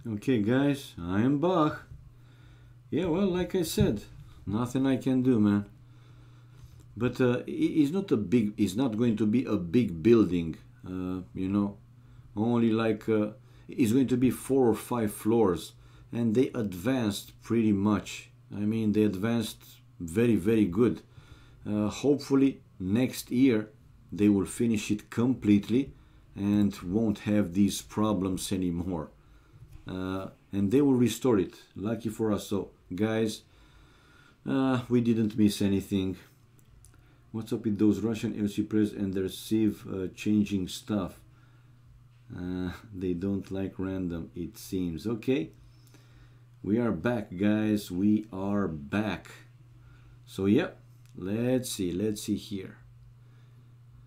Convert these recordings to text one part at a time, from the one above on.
Okay, guys, I am back. Yeah, well, like I said, nothing I can do, man. But it's not a big. It's not going to be a big building, you know. Only like it's going to be 4 or 5 floors, and they advanced pretty much. I mean, they advanced very, very good. Hopefully, next year they will finish it completely and won't have these problems anymore. And they will restore it. Lucky for us. So, guys, we didn't miss anything. What's up with those Russian AoC players and their sieve changing stuff? They don't like random, it seems. Okay, we are back, guys. We are back. So yeah, let's see here.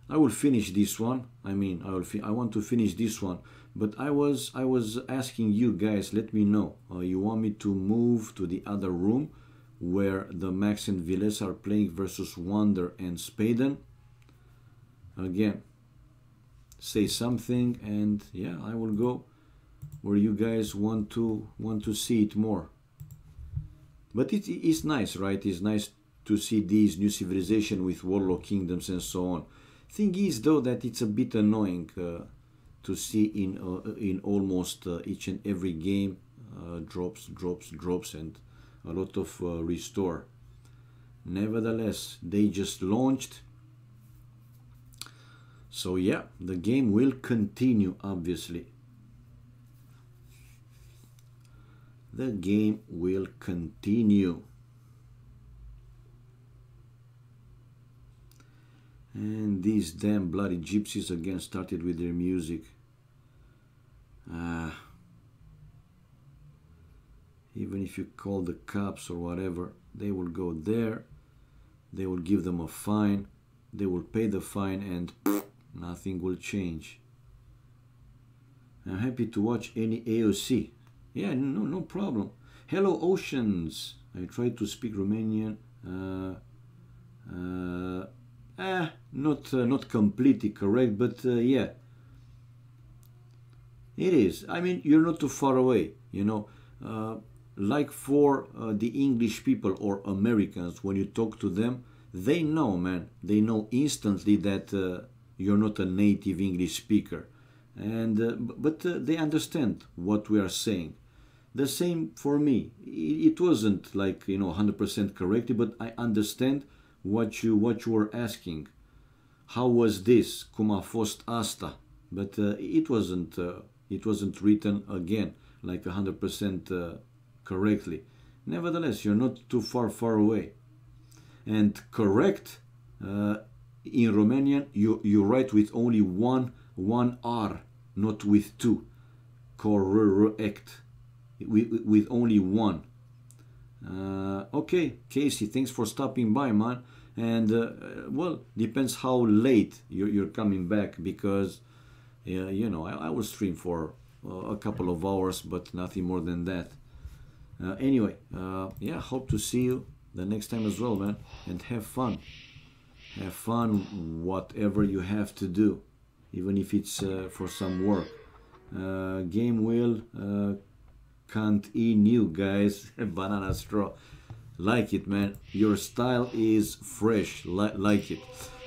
I will finish this one. I want to finish this one. But I was asking you guys, let me know. You want me to move to the other room where the Max and Villes are playing versus Wander and Spaden? Again, say something, and yeah, I will go where you guys want to see it more. But it's nice, right? It's nice to see these new civilization with warlock kingdoms and so on. Thing is, though, that it's a bit annoying to see in almost each and every game drops, and a lot of restore. Nevertheless, they just launched. So yeah, the game will continue, obviously. The game will continue. And these damn bloody gypsies again started with their music. Even if you call the cops or whatever, they will go there, they will give them a fine, they will pay the fine, and nothing will change. I'm happy to watch any AoC. Yeah, no problem. Hello, Oceans. I tried to speak Romanian. Not completely correct, but yeah, it is. I mean, you're not too far away, you know. Like for the English people or Americans, when you talk to them, they know, man. They know instantly that you're not a native English speaker, and but they understand what we are saying. The same for me. It wasn't like, you know, 100% correctly, but I understand what you were asking. How was this? Cum a fost asta? But it wasn't written again like 100% correctly. Nevertheless, you're not too far away. And correct, in Romanian you write with only one R, not with two. Correct, with only one. Okay, Casey, thanks for stopping by, man. And well, depends how late you're coming back, because you know, I will stream for a couple of hours, but nothing more than that. Anyway, yeah, hope to see you the next time as well, man. And have fun. Have fun whatever you have to do, even if it's for some work. Game will can't new, guys. Banana straw. Like it, man. Your style is fresh. Like it.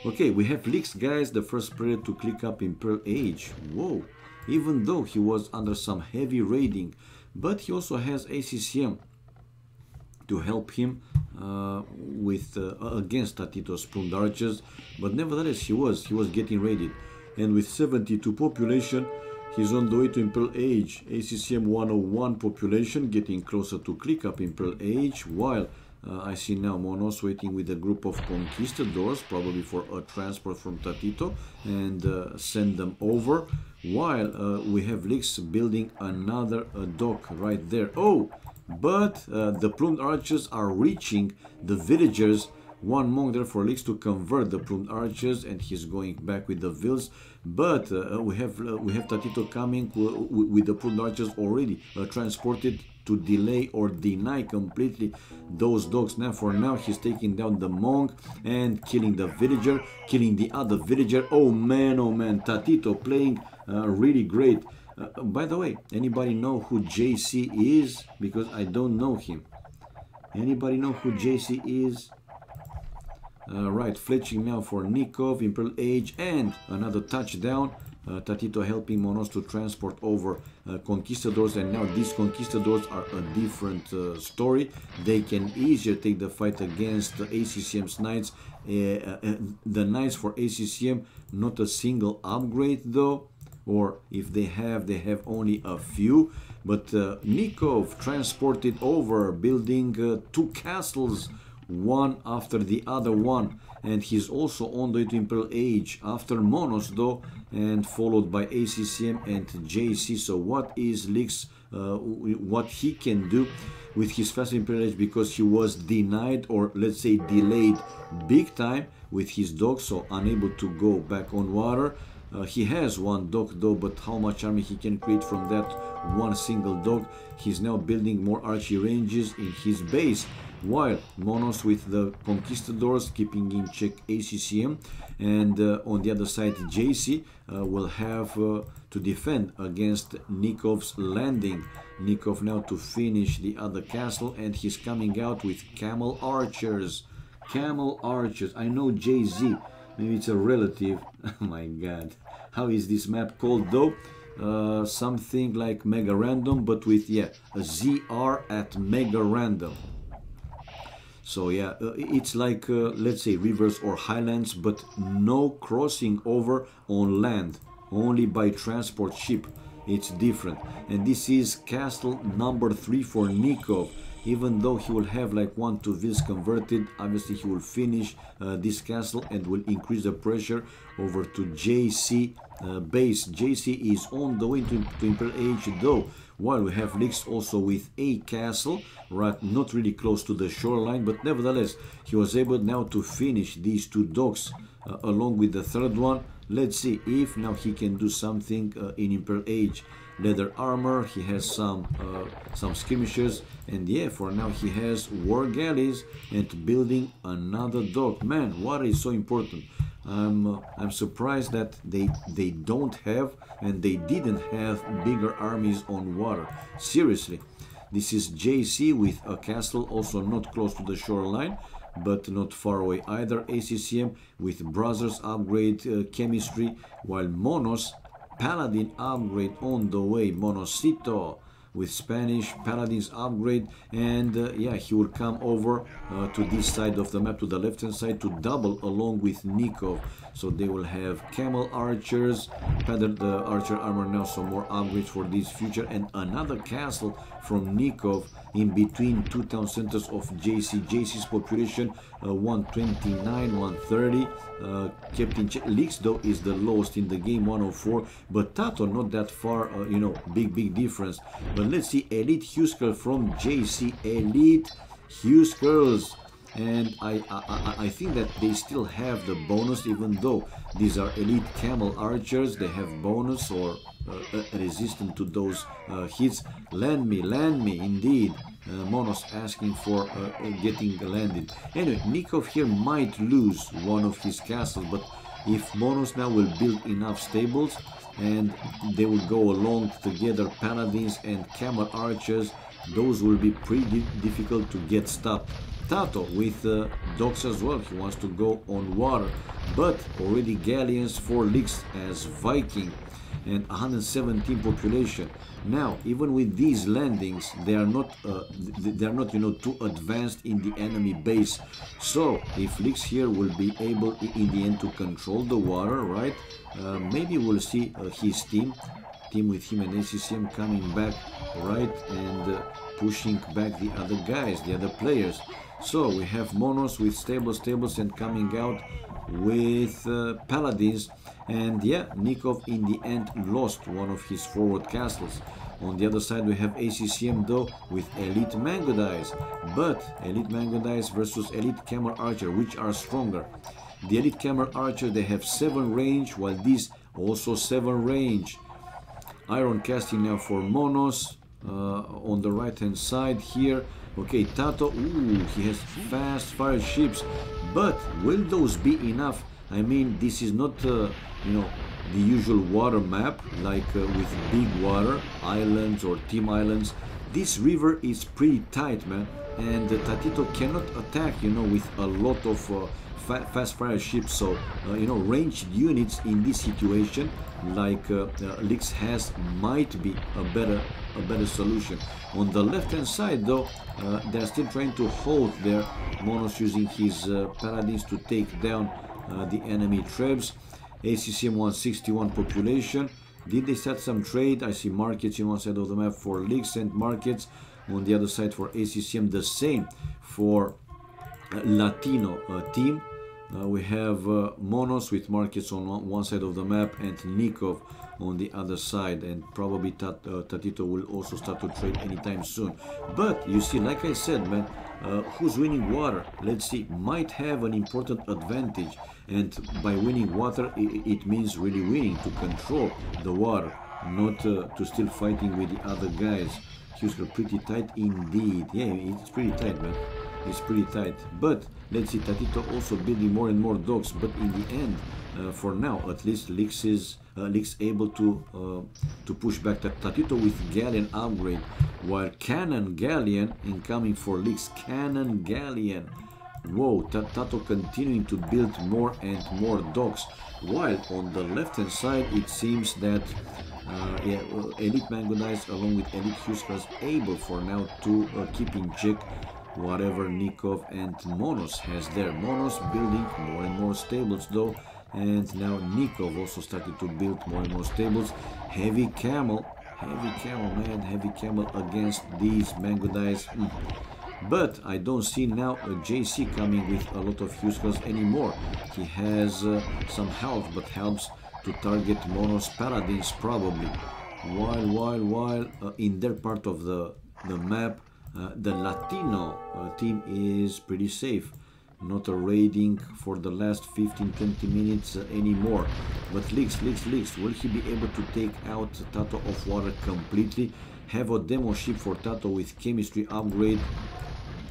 Okay, we have Lix, guys, the first player to click up in Pearl Age. Whoa. Even though he was under some heavy raiding, but he also has ACCM to help him with against Tatito's pruned archers. But nevertheless, he was getting raided, and with 72 population, he's on the way to Imperial Age. ACCM 101 population, getting closer to click up Imperial Age, while I see now Monos waiting with a group of conquistadors, probably for a transport from Tatito, and send them over, while we have Lix building another dock right there. Oh, but the plumed archers are reaching the villagers. One monk there for Lix to convert the plumed archers, and he's going back with the vills. But we have Tatito coming with the plumed archers already transported to delay or deny completely those dogs. Now for now he's taking down the monk and killing the villager, killing the other villager. Oh man, Tatito playing really great. By the way, anybody know who JC is? Because I don't know him. Anybody know who JC is? Right, fletching now for Nikov, Imperial Age, and another touchdown. Tatito helping Monos to transport over conquistadors, and now these conquistadors are a different story. They can easier take the fight against ACCM's knights. The knights for ACCM, not a single upgrade though, or if they have only a few. But Nikov transported over, building 2 castles, one after the other one, and he's also on the way to Imperial Age after Monos though, and followed by ACCM and JC. So what is Lix, what he can do with his fast Imperial Age, because he was denied, or let's say delayed big time with his dog, so unable to go back on water. He has 1 dog though, but how much army he can create from that one single dog? He's now building more archery ranges in his base, while Monos with the conquistadors keeping in check ACCM, and on the other side JC will have to defend against Nikov's landing. Nikov now to finish the other castle, and he's coming out with camel archers. Camel archers. I know JZ, maybe it's a relative. Oh my god, how is this map called though? Something like mega random, but with a ZR at mega random. So yeah, it's like let's say rivers or highlands, but no crossing over on land, only by transport ship. It's different. And this is castle number 3 for Nikov. Even though he will have like 1-2 vills converted, obviously he will finish this castle and will increase the pressure over to JC base. JC is on the way to Imperial Age though, while we have Lix also with a castle, right, not really close to the shoreline, but nevertheless he was able now to finish these 2 docks along with the 3rd one. Let's see if now he can do something in Imperial Age. Leather armor, he has some skirmishers, and yeah, for now he has war galleys and building another dock. Man, water is so important. I'm surprised that they don't have, and they didn't have, bigger armies on water. Seriously. This is JC with a castle also not close to the shoreline, but not far away either. ACCM with brothers upgrade chemistry, while Monos Paladin upgrade on the way. Monosito with Spanish Paladins upgrade, and yeah, he will come over to this side of the map, to the left hand side, to double along with Nikov. So they will have camel archers, padded archer armor now, some more upgrades for this future, and another castle from Nikov in between 2 town centers of JC. JC's population 129, 130, kept in check. Lix though is the lowest in the game, 104, but Tato not that far, you know, big difference. But let's see, Elite Husker from JC, Elite Huskers. And I think that they still have the bonus, even though these are elite camel archers. They have bonus or resistant to those hits. Land me, indeed. Monos asking for getting landed. Anyway, Nikov here might lose one of his castles, but if Monos now will build enough stables and they will go along together, paladins and camel archers, those will be pretty difficult to get stopped. Tato with docks as well, he wants to go on water, but already galleons for Lix as Viking, and 117 population. Now, even with these landings, they are not you know, too advanced in the enemy base. So if Lix here will be able in the end to control the water, right? Maybe we'll see his team with him and ACCM coming back, right, and pushing back the other guys, the other players. So we have Monos with stables and coming out with paladins, and yeah, Nikov in the end lost one of his forward castles. On the other side we have ACCM though with elite mango dice, but elite mango dice versus elite camel archer, which are stronger? The elite camel archer, they have 7 range, while these also 7 range. Iron casting now for Monos on the right hand side here. Okay, Tato, ooh, he has fast fire ships, but will those be enough? I mean, this is not, you know, the usual water map, like with big water, islands or team islands. This river is pretty tight, man, and Tatito cannot attack, you know, with a lot of fast fire ships. So, you know, ranged units in this situation, like Lix has, might be a better solution. On the left hand side, though, they're still trying to hold their Monos using his paladins to take down the enemy trebs. ACCM 161 population. Did they start some trade? I see markets in one side of the map for Lix and markets on the other side for ACCM. The same for Latino team. We have Monos with markets on one side of the map and Nikov on the other side, and probably Tatito will also start to trade anytime soon. But you see, like I said, man, who's winning water? Let's see, might have an important advantage, and by winning water it means really winning, to control the water, not to still fighting with the other guys. Husker pretty tight indeed. Yeah, it's pretty tight, man. It's pretty tight. But let's see, Tatito also building more and more docks, but in the end, for now at least, Lix able to push back Tatito with Galleon upgrade, while Cannon Galleon incoming for Lix. Cannon Galleon. Whoa, Tato continuing to build more and more docks, while on the left hand side it seems that yeah, Elite Mango Dice along with Elite Huskers able for now to keep in check whatever Nikov and Monos has there. Monos building more and more stables though, and now Nikov also started to build more and more stables. Heavy camel man, heavy camel against these Mango Dice. But I don't see now a JC coming with a lot of Huskers anymore. He has some health, but helps to target Monos Paladins probably. While in their part of the map, the Latino team is pretty safe. Not a raiding for the last 15-20 minutes anymore. But Lix, will he be able to take out Tato of Water completely? Have a demo ship for Tato with chemistry upgrade.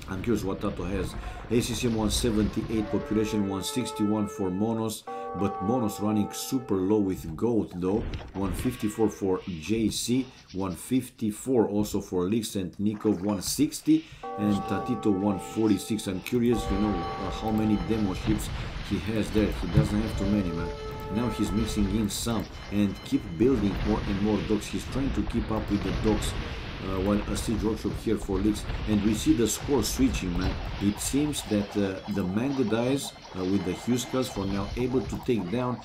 I'm curious what Tato has. ACCM 178, population 161 for Monos, but Monos running super low with gold though. 154 for JC, 154 also for Lix and Nikov, 160, and Tatito 146. I'm curious, you know, how many demo ships he has there. He doesn't have too many, man. Now he's mixing in some and keep building more and more docks. He's trying to keep up with the docks. While a siege workshop here for Lix, and we see the score switching, man. It seems that the Mango Dice with the Huskers for now able to take down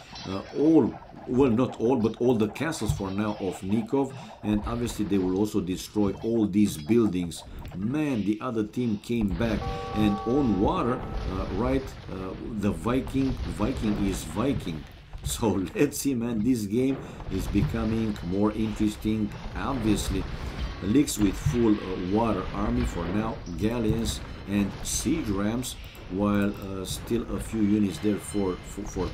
all, well, not all, but all the castles for now of Nikov, and obviously they will also destroy all these buildings. Man, the other team came back, and on water, right, the Viking is Viking. So let's see, man, this game is becoming more interesting, obviously. Lix with full water army for now, galleons and siege rams, while still a few units there for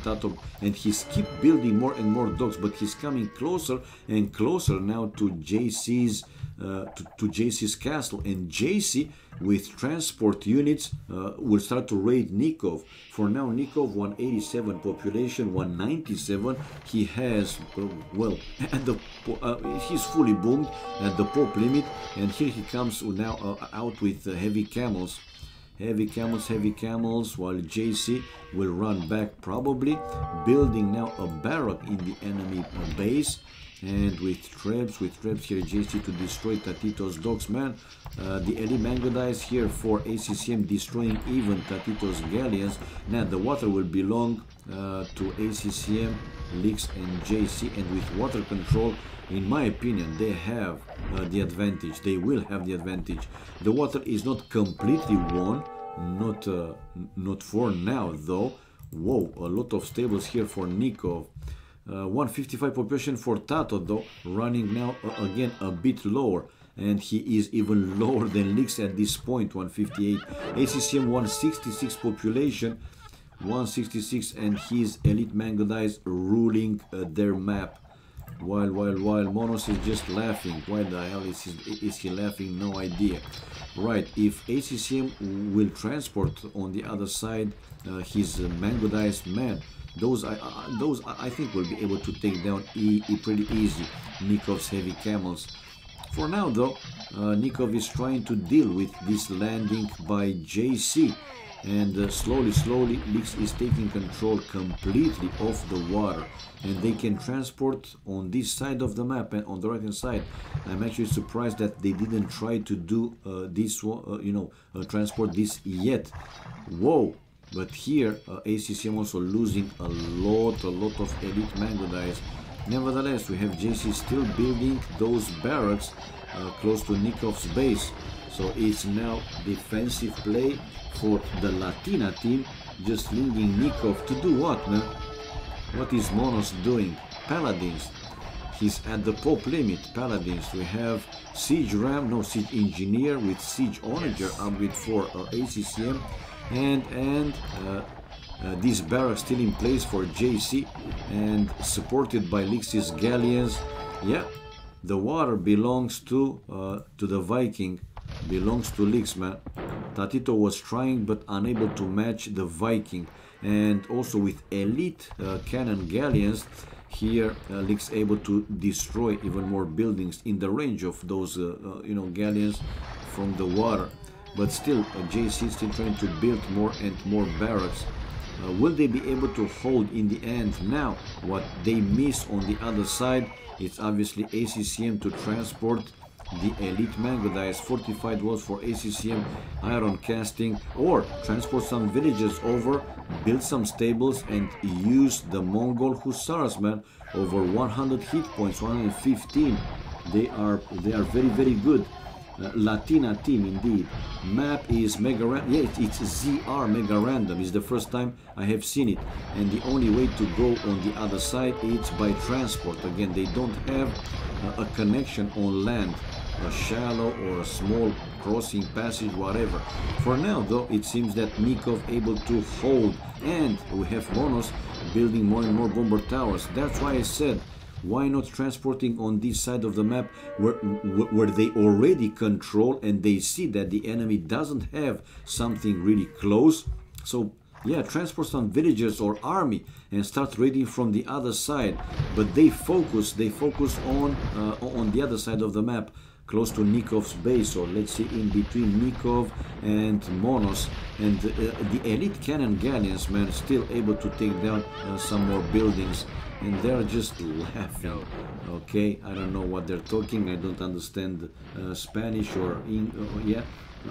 Tato, and he's keep building more and more docks, but he's coming closer and closer now to JC's JC's castle, and JC with transport units will start to raid Nikov. For now, Nikov 187 population, 197. He has well, at the he's fully boomed at the pop limit, and here he comes now out with heavy camels. Heavy camels, while JC will run back, probably building now a barrack in the enemy base, and with trebs here JC to destroy Tatito's docks, man. The Elite Mango Dice here for ACCM destroying even Tatito's galleons. Now the water will belong to ACCM, Lix and JC, and with water control, in my opinion, they have the advantage. They will have the advantage. The water is not completely won, not for now though. Whoa, a lot of stables here for Nikov. 155 population for Tato though, running now again a bit lower, and he is even lower than Lix at this point, 158. ACCM 166 population, 166, and his Elite Mango Dice ruling their map. While Monos is just laughing. Why the hell is he laughing? No idea. Right, if ACCM will transport on the other side his Mango Dice, man, those I think will be able to take down pretty easy Nikov's heavy camels. For now though, Nikov is trying to deal with this landing by JC, and slowly Lix is taking control completely of the water, and they can transport on this side of the map and on the right hand side. I'm actually surprised that they didn't try to do this transport this yet. Whoa. But here ACCM also losing a lot of elite Mangodais. Nevertheless, we have JC still building those barracks close to Nikov's base. So it's now defensive play for the Latina team, just linking Nikov to do what, man? What is Monos doing? Paladins. He's at the pop limit. Paladins. We have Siege Ram, no, Siege Engineer with Siege Onager upgrade for ACCM. And this barrack still in place for JC and supported by Lix's galleons. Yeah, the water belongs to the Viking, belongs to Lix, man. Tatito was trying but unable to match the Viking, and also with elite cannon galleons here, Lix able to destroy even more buildings in the range of those galleons from the water. But still, JC still trying to build more and more barracks. Will they be able to hold in the end? Now, what they miss on the other side, it's obviously ACCM to transport the elite Mangodais, fortified walls for ACCM, iron casting, or transport some villages over, build some stables, and use the Mongol Hussars, man. Over 100 hit points, 115. They are very good. Latina team indeed. Map is mega random. Yeah, it's ZR mega random. It's the first time I have seen it, and the only way to go on the other side is by transport. Again, they don't have a connection on land, a shallow or a small crossing passage, whatever. For now though, it seems that Nikov able to hold, and we have Monos building more and more bomber towers. That's why I said, why not transporting on this side of the map where they already control and they see that the enemy doesn't have something really close. So yeah, transport some villagers or army and start raiding from the other side. But they focus on the other side of the map, close to Nikov's base, or let's say in between Nikov and Monos. And the elite cannon galleons, man, still able to take down some more buildings. And they're just laughing. Okay, I don't know what they're talking. I don't understand Spanish or yeah.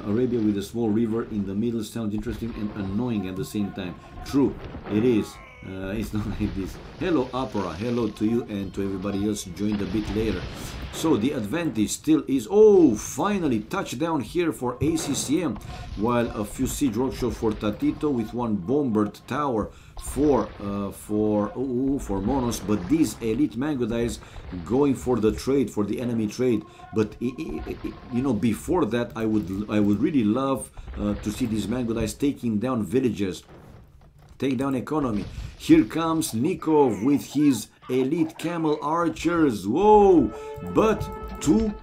Arabia with a small river in the middle sounds interesting and annoying at the same time. True, it is. It's not like this. Hello Opera, hello to you and to everybody else joined a bit later. So the advantage still is, oh, finally touchdown here for ACCM, while a few siege workshops for Tatito with one bombered tower for Monos. But these elite Mangodais going for the trade, for the enemy trade. But before that, I would really love to see these Mangodais taking down villages, take down economy. Here comes Nikov with his elite camel archers. Whoa! But two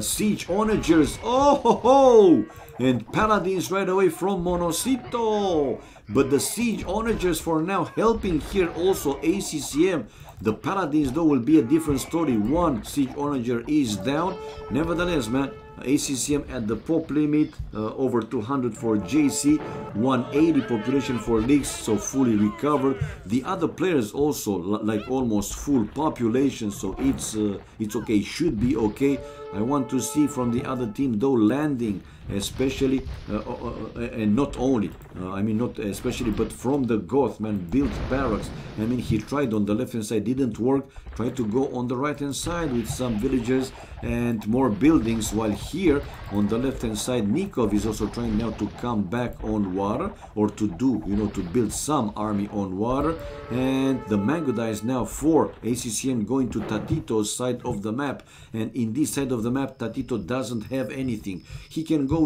siege onagers. Oh ho ho! And paladins right away from Monosito. But the siege onagers for now helping here also ACCM. The paladins though will be a different story. One siege onager is down. Nevertheless, man, ACCM at the pop limit, over 200 for JC, 180 population for Lix, so fully recovered. The other players also like almost full population, so it's okay, should be okay. I want to see from the other team though landing, especially and not only not especially, but from the Goth, man, built barracks. I mean, he tried on the left hand side, didn't work, tried to go on the right hand side with some villagers and more buildings, while here on the left hand side Nikov is also trying now to come back on water, or to do, to build some army on water. And the Mangodais now for ACCM going to Tatito's side of the map, and in this side of the map Tatito doesn't have anything. He can go go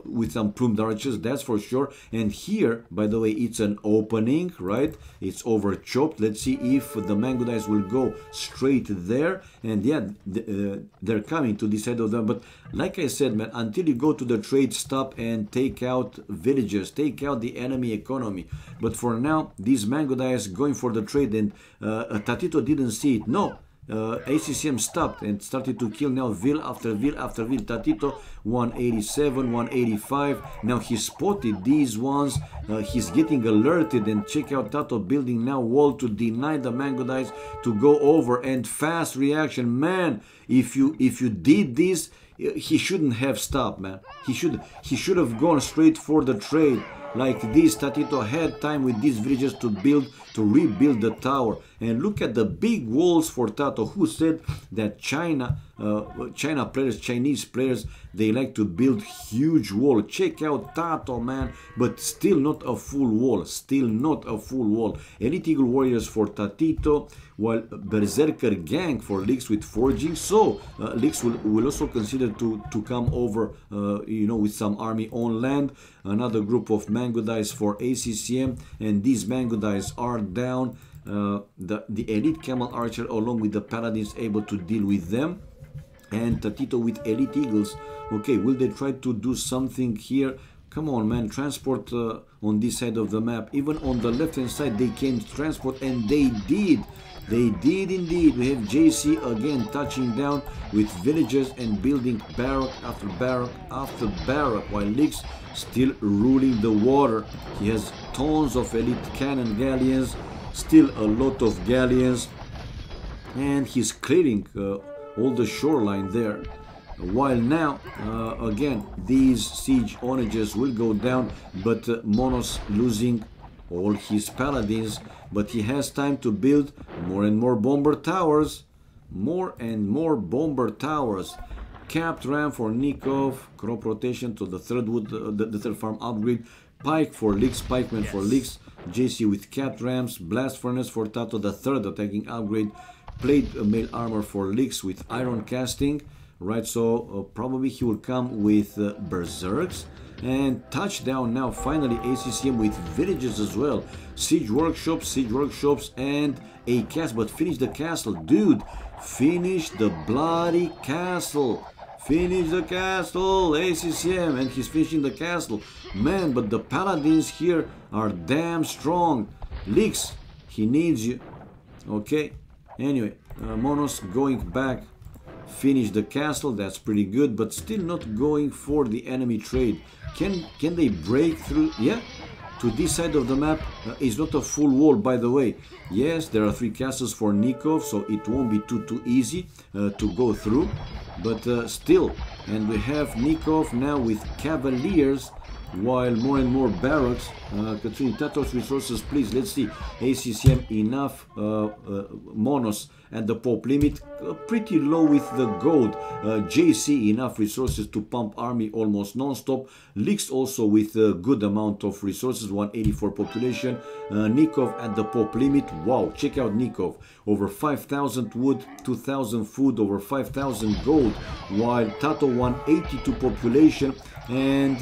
with some plumed archers, that's for sure. And here, by the way, it's an opening, right? It's over chopped. Let's see if the mango dice will go straight there. And yeah, they're coming to this side of them. But like I said, man, until you go to the trade, stop and take out villagers, take out the enemy economy. But for now, these mango dice going for the trade, and Tatito didn't see it. No. ACCM stopped and started to kill now ville after ville after ville. Tatito 187, 185. Now he spotted these ones. He's getting alerted, and check out Tato building now wall to deny the mango dice to go over, and fast reaction. Man, if you did this, he shouldn't have stopped, man. He should have gone straight for the trade. Like this, Tatito had time with these villagers to rebuild the tower. And look at the big walls for Tato. Who said that Chinese players, they like to build huge wall? Check out Tato, man. But still not a full wall. Still not a full wall. Elite Eagle Warriors for Tatito, while Berserker Gang for Lix with forging. So Lix will also consider to come over, with some army on land. Another group of mango dice for ACCM, and these mango dice are down. The elite camel archer along with the paladins able to deal with them, and Tatito with elite eagles. Okay, will they try to do something here? Come on, man, transport on this side of the map. Even on the left hand side they can transport, and they did. They did indeed. We have JC again touching down with villagers and building barrack after barrack after barrack, while Lix still ruling the water. He has tons of elite cannon galleons, still a lot of galleons, and he's clearing all the shoreline there. While now, again, these siege onagers will go down, but Monos losing all his paladins, but he has time to build more and more bomber towers. More and more bomber towers. Capped ram for Nikov, crop rotation to the third wood, the third farm upgrade. Pike for Lix, pikeman for Lix. JC with capped rams, blast furnace for Tato, the third attacking upgrade. Plate mail armor for Lix with iron casting. Right, so probably he will come with berserks. And touchdown now, finally, ACCM with villages as well. Siege workshops, and a castle. But finish the castle, dude. Finish the bloody castle. Finish the castle, ACCM. And he's finishing the castle. Man, but the paladins here are damn strong. Lix, he needs you. Okay, anyway, Monos going back. Finish the castle, that's pretty good, but still not going for the enemy trade. Can they break through? Yeah, to this side of the map is not a full wall, by the way. Yes, there are 3 castles for Nikov, so it won't be too easy to go through, but still. And we have Nikov now with cavaliers, while more and more barracks. Considering Tato's resources, please, let's see. ACCM enough Monos at the pop limit, pretty low with the gold. JC enough resources to pump army almost non-stop. Lix also with a good amount of resources, 184 population. Nikov at the pop limit. Wow, check out Nikov. Over 5,000 wood, 2,000 food, over 5,000 gold. While Tato 182 population and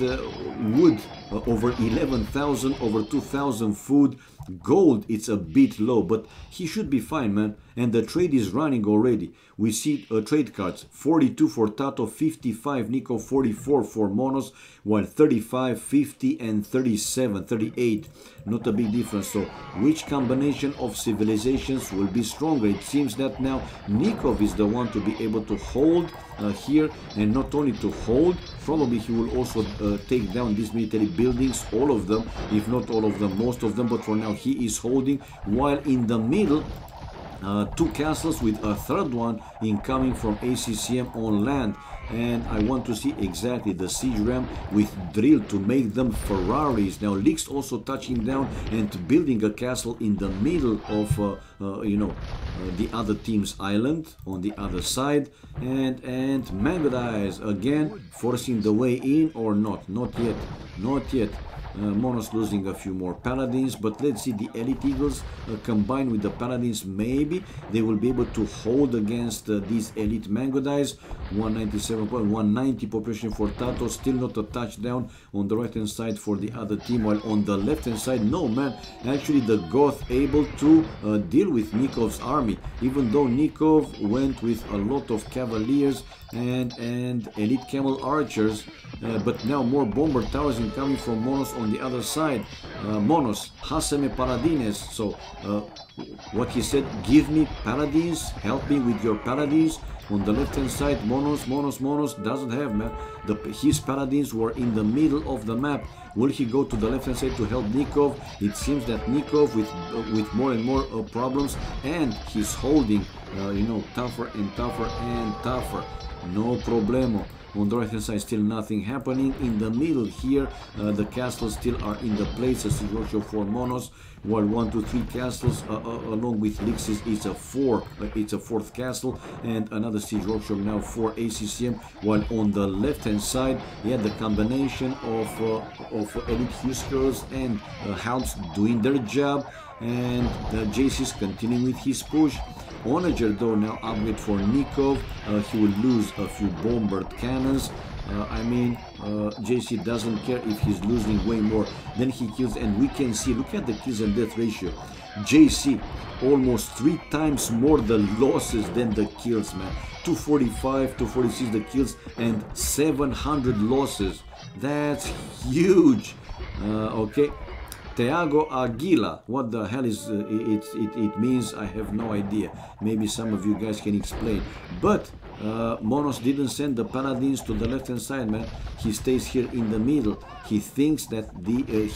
wood over 11,000, over 2,000 food. Gold, it's a bit low, but he should be fine, man. And the trade is running already. We see trade cards, 42 for Tato, 55 Nico, 44 for Monos, while 35, 50 and 37, 38. Not a big difference. So which combination of civilizations will be stronger? It seems that now Nikov is the one to be able to hold here, and not only to hold, probably he will also take down these military buildings, all of them, if not all of them, most of them, but for now he is holding, while in the middle 2 castles with a third one incoming from ACCM on land. And I want to see exactly the siege ram with drill to make them Ferraris. Now Lix also touching down and building a castle in the middle of the other team's island on the other side. And Mangodais again forcing the way in, or not yet. Monos losing a few more paladins, but let's see, the elite eagles combined with the paladins, maybe they will be able to hold against these elite mangodais. 190 population for Tato, still not a touchdown on the right hand side for the other team, while on the left hand side, no man, actually the Goth able to deal with Nikov's army, even though Nikov went with a lot of cavaliers and elite camel archers, but now more bomber towers incoming from Monos on the other side. Monos, haseme paladines, so what he said, give me paladins, help me with your paladins. On the left hand side, Monos doesn't have, man. His paladins were in the middle of the map. Will he go to the left hand side to help Nikov? It seems that Nikov with more and more problems, and he's holding you know, tougher and tougher and tougher. No problemo. On the right hand side, still nothing happening. In the middle here, the castles still are in the place. A siege workshop for Monos, while 1, 2, 3 castles along with Lixis, it's a fourth castle, and another siege workshop now for ACCM. While on the left hand side, yeah, the combination of elite Huskers and Halps doing their job, and JC's continuing with his push. Onager though now upgrade for Nikov, he will lose a few bombard cannons. I mean, JC doesn't care if he's losing way more than he kills, and we can see, look at the kills and death ratio. JC almost 3 times more the losses than the kills, man. 245, 246 the kills, and 700 losses. That's huge. Okay. Teago Aguila, what the hell is it means? I have no idea. Maybe some of you guys can explain. But Monos didn't send the paladins to the left hand side, man. He stays here in the middle. He thinks that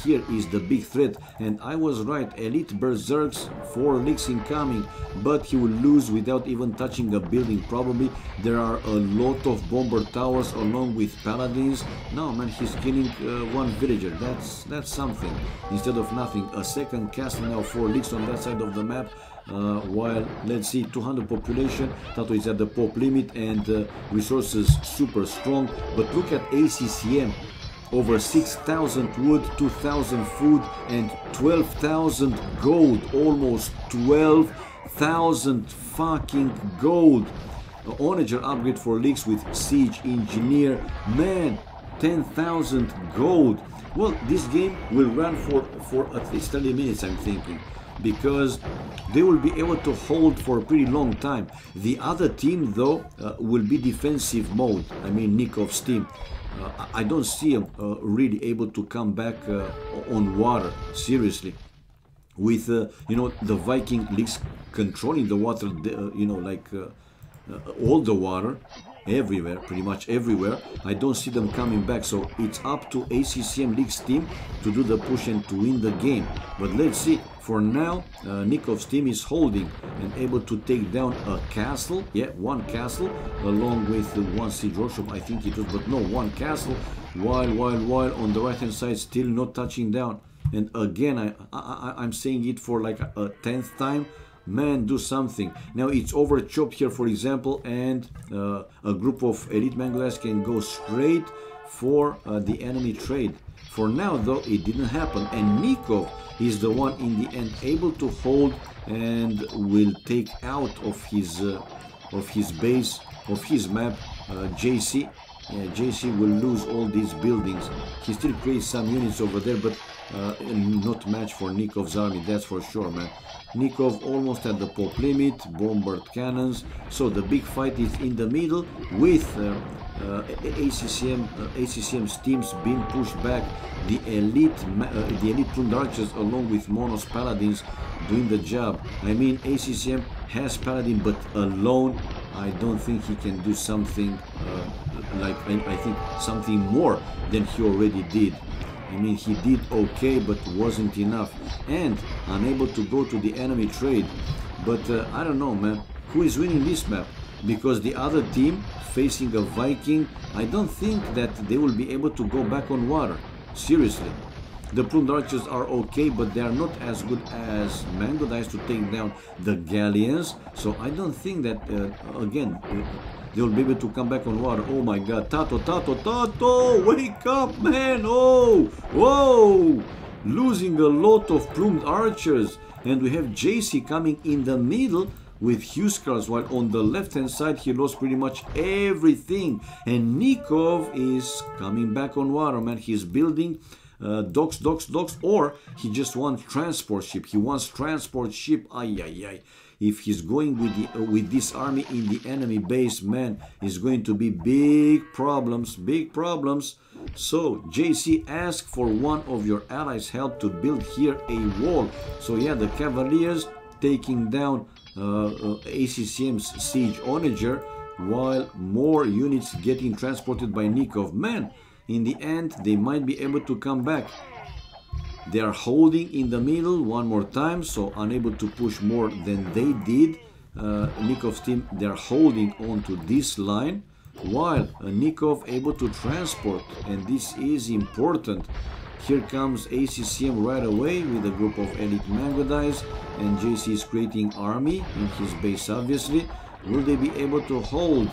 here is the big threat, and I was right. Elite berserks, 4 leaks incoming, but he will lose without even touching a building. Probably there are a lot of bomber towers along with paladins. No man, he's killing 1 villager. That's something instead of nothing. A second castle now, 4 leaks on that side of the map. While let's see, 200 population, Tato is at the pop limit, and resources super strong. But look at ACCM, over 6,000 wood, 2,000 food, and 12,000 gold. Almost 12,000 fucking gold. Onager upgrade for leaks with siege engineer, man, 10,000 gold. Well, this game will run for at least 30 minutes, I'm thinking, because they will be able to hold for a pretty long time. The other team though will be defensive mode. I mean, Nikov's team. I don't see him really able to come back on water, seriously. With you know, the Viking leagues controlling the water, you know, like all the water everywhere, pretty much everywhere. I don't see them coming back, so it's up to ACCM League's team to do the push and to win the game. But let's see. For now, Nikov's team is holding and able to take down a castle. Yeah, 1 castle, along with 1 siege workshop, I think it was, but no, 1 castle. While on the right hand side, still not touching down. And again, I'm saying it for like a 10th time. Man, do something. Now it's over chopped here, for example, and a group of elite mangolas can go straight for the enemy trade. For now though, it didn't happen, and Nikov is the one in the end able to hold and will take out of his base, of his map, JC. JC will lose all these buildings. He still creates some units over there, but not match for Nikov's army, that's for sure, man. Nikov almost at the pop limit, bombard cannons. So the big fight is in the middle, with ACCM's teams being pushed back. The elite plumed archers along with Monos paladins doing the job. I mean, ACCM has paladin, but alone I don't think he can do something like I think something more than he already did. I mean, he did okay, but wasn't enough, and unable to go to the enemy trade. But I don't know, man, who is winning this map? Because the other team facing a Viking, I don't think that they will be able to go back on water. Seriously. The plumed archers are okay, but they are not as good as Mango Dice to take down the galleons. So I don't think that, again, they will be able to come back on water. Oh my god, Tato, wake up, man. Oh, whoa, losing a lot of plumed archers. And we have JC coming in the middle with Huskars, while on the left hand side he lost pretty much everything. And Nikov is coming back on water, man. He's building docks, or he just wants transport ship. He wants transport ship. If he's going with this army in the enemy base, man, it's going to be big problems. So JC, ask for one of your allies' help to build here a wall. So yeah, the Cavaliers taking down ACCM's siege onager, while more units getting transported by Nikov. Man, in the end, they might be able to come back. They are holding in the middle one more time, so unable to push more than they did. Nikov's team, they are holding on to this line, while Nikov able to transport, and this is important. Here comes ACCM right away with a group of elite Mangodies, and JC is creating army in his base, obviously. Will they be able to hold?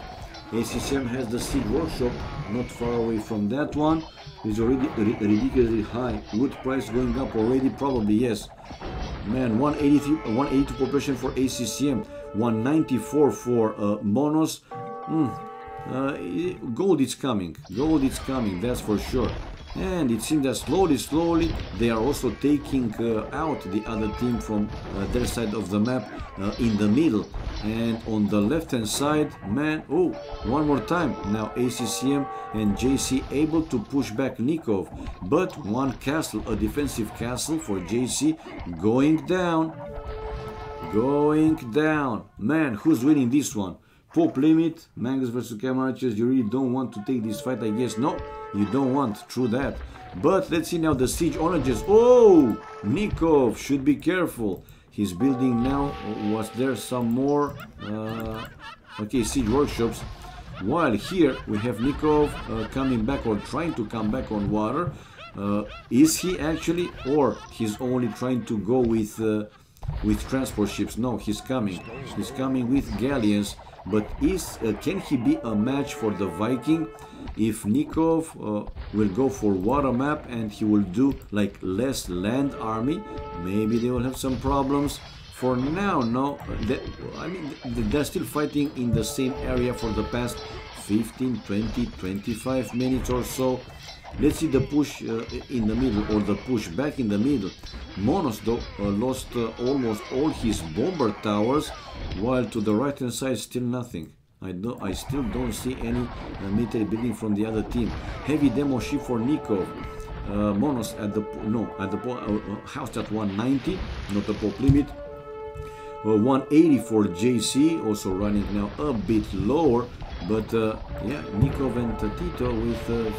ACCM has the siege workshop not far away from that one. It's already ridiculously high. Wood price going up already? Probably yes. Man, 182 population for ACCM, 194 for Monos. Gold is coming. That's for sure. And it seems that slowly they are also taking out the other team from their side of the map in the middle. And on the left hand side, man, oh, one more time. Now ACCM and JC able to push back Nikov, but one castle, a defensive castle for JC, going down. Man, who's winning this one? Pope limit, Mangus versus Camel Archers. You really don't want to take this fight, I guess. No, you don't want, true that. But let's see now the siege onagers. Oh, Nikov should be careful. He's building now. Was there some more? Okay, siege workshops. While here we have Nikov coming back, or trying to come back on water. Is he actually, or he's only trying to go with transport ships? No, he's coming. He's coming with galleons. But can he be a match for the Viking? If Nikov will go for water map and he will do like less land army, maybe they will have some problems. For now, no. I mean, they're still fighting in the same area for the past 15, 20, 25 minutes or so. Let's see the push in the middle, or the push back in the middle. Monos though lost almost all his bomber towers, while to the right hand side still nothing. I still don't see any military building from the other team. Heavy demo ship for Nikov. Monos at the house at 190, not the pop limit. 180 for JC, also running now a bit lower. But yeah, Nikov and Tito with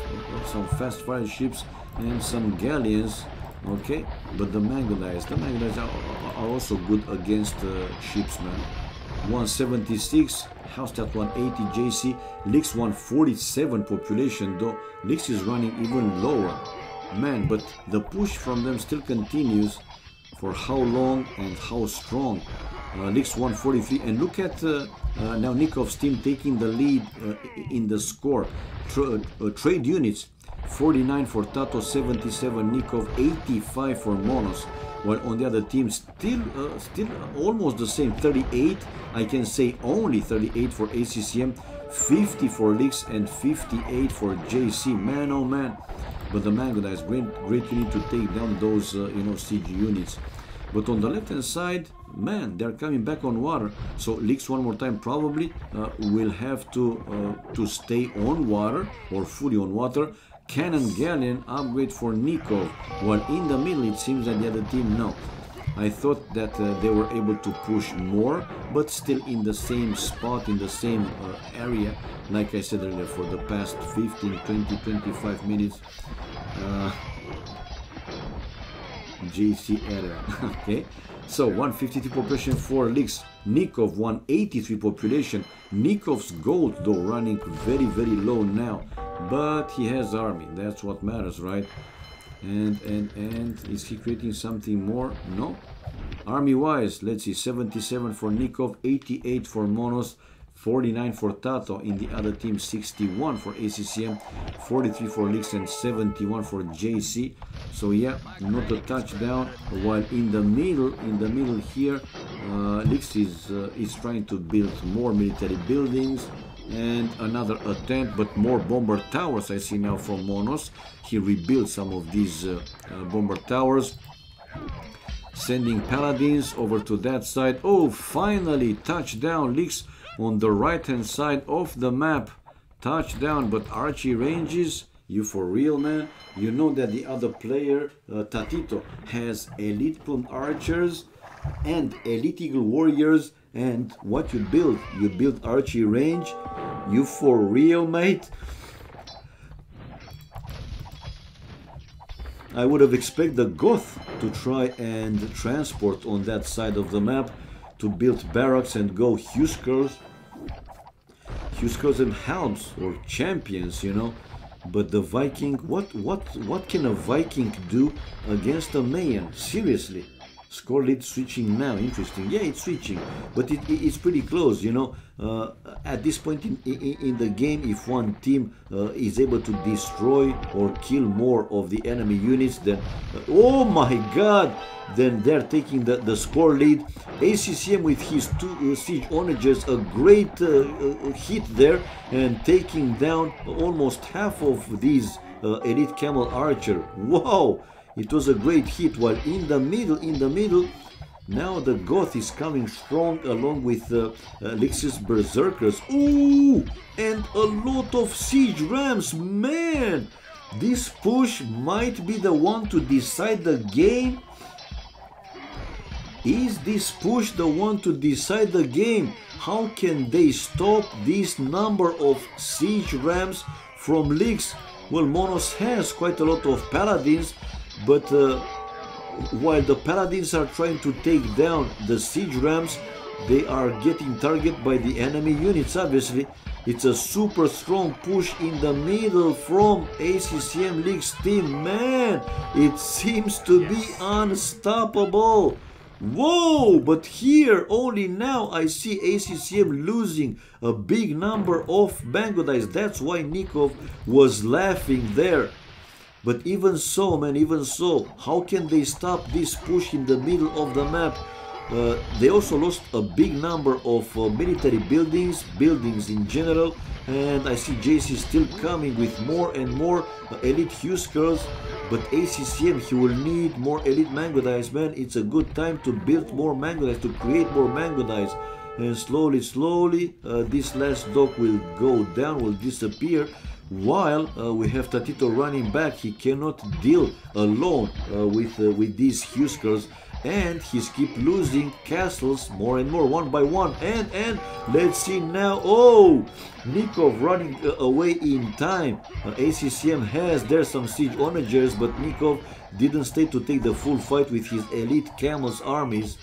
some fast fire ships and some galleons. Okay, but the Mangodies are also good against ships, man. 176, Haustat 180, JC, Lix 147 population, though Lix is running even lower. Man, but the push from them still continues. For how long and how strong? Lix 143, and look at now Nikov's team taking the lead in the score. Trade units, 49 for Tato, 77 Nikov, 85 for Monos, while on the other team still almost the same, 38. I can say only 38 for ACCM, 50 for Lix, and 58 for JC. Man, oh man! But the Mangodies great unit to take down those siege units. But on the left hand side, man, they're coming back on water. So Lix one more time probably will have to stay on water, or fully on water. Cannon galleon upgrade for Nikov, while in the middle it seems that the other team, no. I thought that they were able to push more, but still in the same spot, in the same area, like I said earlier, for the past 15, 20, 25 minutes. JC error. Okay, so 152 population for Lix. Nikov 183 population. Nikov's gold though running very low now, but he has army, that's what matters, right? And is he creating something more? No. Army wise, let's see, 77 for Nikov, 88 for Monos, 49 for Tato. In the other team, 61 for ACCM, 43 for Lix, and 71 for JC. So yeah, not a touchdown. While in the middle here, Lix is trying to build more military buildings. And another attempt, but more bomber towers I see now from Monos. He rebuilt some of these bomber towers, sending paladins over to that side. Oh, finally, touchdown, Lix on the right hand side of the map. Touchdown, but Archie ranges. You for real, man? You know that the other player, Tatito, has elite plume archers and elite eagle warriors. And what you build Archie range. You for real, mate? I would have expected the Goth to try and transport on that side of the map to build barracks and go Huskers and Helms or champions, you know. But the Viking, what can a Viking do against a Mayan? Seriously. Score lead switching now, interesting. Yeah, it's switching, but it's pretty close, you know. At this point in the game, if one team is able to destroy or kill more of the enemy units, then oh my god, then they're taking the score lead. ACCM with his 2 siege onagers, a great hit there, and taking down almost half of these elite camel archer. Wow! It was a great hit. While in the middle, now the Goth is coming strong along with Lix's Berserkers. Ooh! And a lot of siege rams, man! This push might be the one to decide the game. Is this push the one to decide the game? How can they stop this number of siege rams from Lix? Well, Monos has quite a lot of paladins, but while the paladins are trying to take down the siege rams, they are getting targeted by the enemy units, obviously. It's a super strong push in the middle from ACCM Lix team. Man, it seems to be unstoppable. Whoa, but here only now I see ACCM losing a big number of mango dice. That's why Nikov was laughing there. But even so, man, even so, how can they stop this push in the middle of the map? They also lost a big number of military buildings in general, and I see JC still coming with more and more elite Huskers. But ACCM, he will need more elite mango dice, man. It's a good time to build more mango dice, to create more mango dice. And slowly, this last dock will go down, will disappear. While we have Tatito running back, he cannot deal alone with these Huskers, and he's keep losing castles more and more, one by one. And let's see now. Oh, Nikov running away in time. ACCM has there some siege onagers, but Nikov didn't stay to take the full fight with his elite camels armies.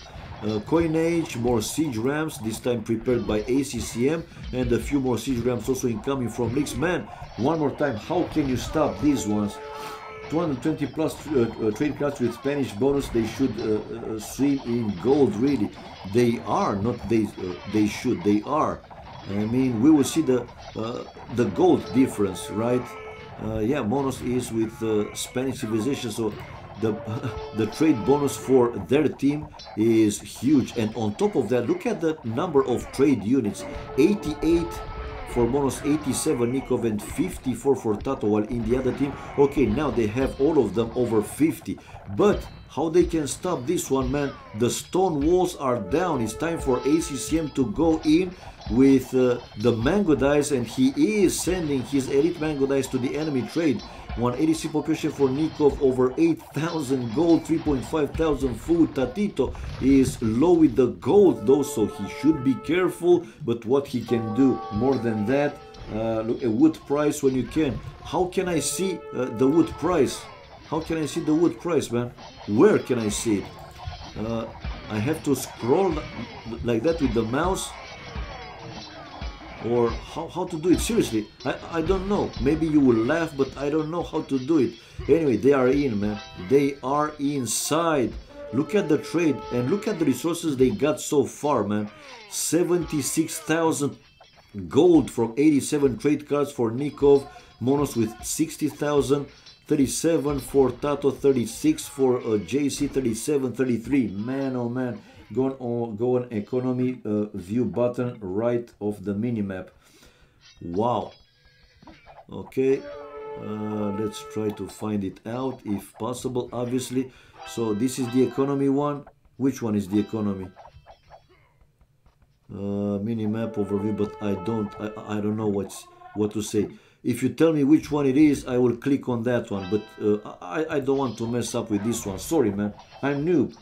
Coinage, more siege rams, this time prepared by ACCM, and a few more siege rams also incoming from Lix. Man, one more time, how can you stop these ones? 220 plus trade cards with Spanish bonus. They should swim in gold, really. They are, not they should, they are. I mean, we will see the gold difference, right? Yeah, Monos is with Spanish civilization, so the trade bonus for their team is huge. And on top of that, look at the number of trade units. 88 for Monos, 87 Nikov, and 54 for Tato, while in the other team, okay, now they have all of them over 50. But how they can stop this one, man? The stone walls are down. It's time for ACCM to go in with the mango dice, and he is sending his elite mango dice to the enemy trade. 186 population for Nikov, over 8,000 gold, 3,500 food. Tatito is low with the gold though, so he should be careful. But what he can do more than that, look, a wood price when you can. How can I see the wood price? How can I see the wood price, man? Where can I see it? I have to scroll like that with the mouse? Or how to do it? Seriously, I don't know. Maybe you will laugh, but I don't know how to do it. Anyway, they are in, man. They are inside. Look at the trade and look at the resources they got so far, man. 76,000 Gold from 87 trade cards for Nikov. Monos with 60,000. 37 for Tato, 36 for JC, 37, 33. Man, oh man. Go on economy view button right of the minimap. Wow. Okay. Let's try to find it out if possible, obviously. So this is the economy one. Which one is the economy? Minimap overview, but I don't know what to say. If you tell me which one it is, I will click on that one, but I don't want to mess up with this one. Sorry, man, I'm new.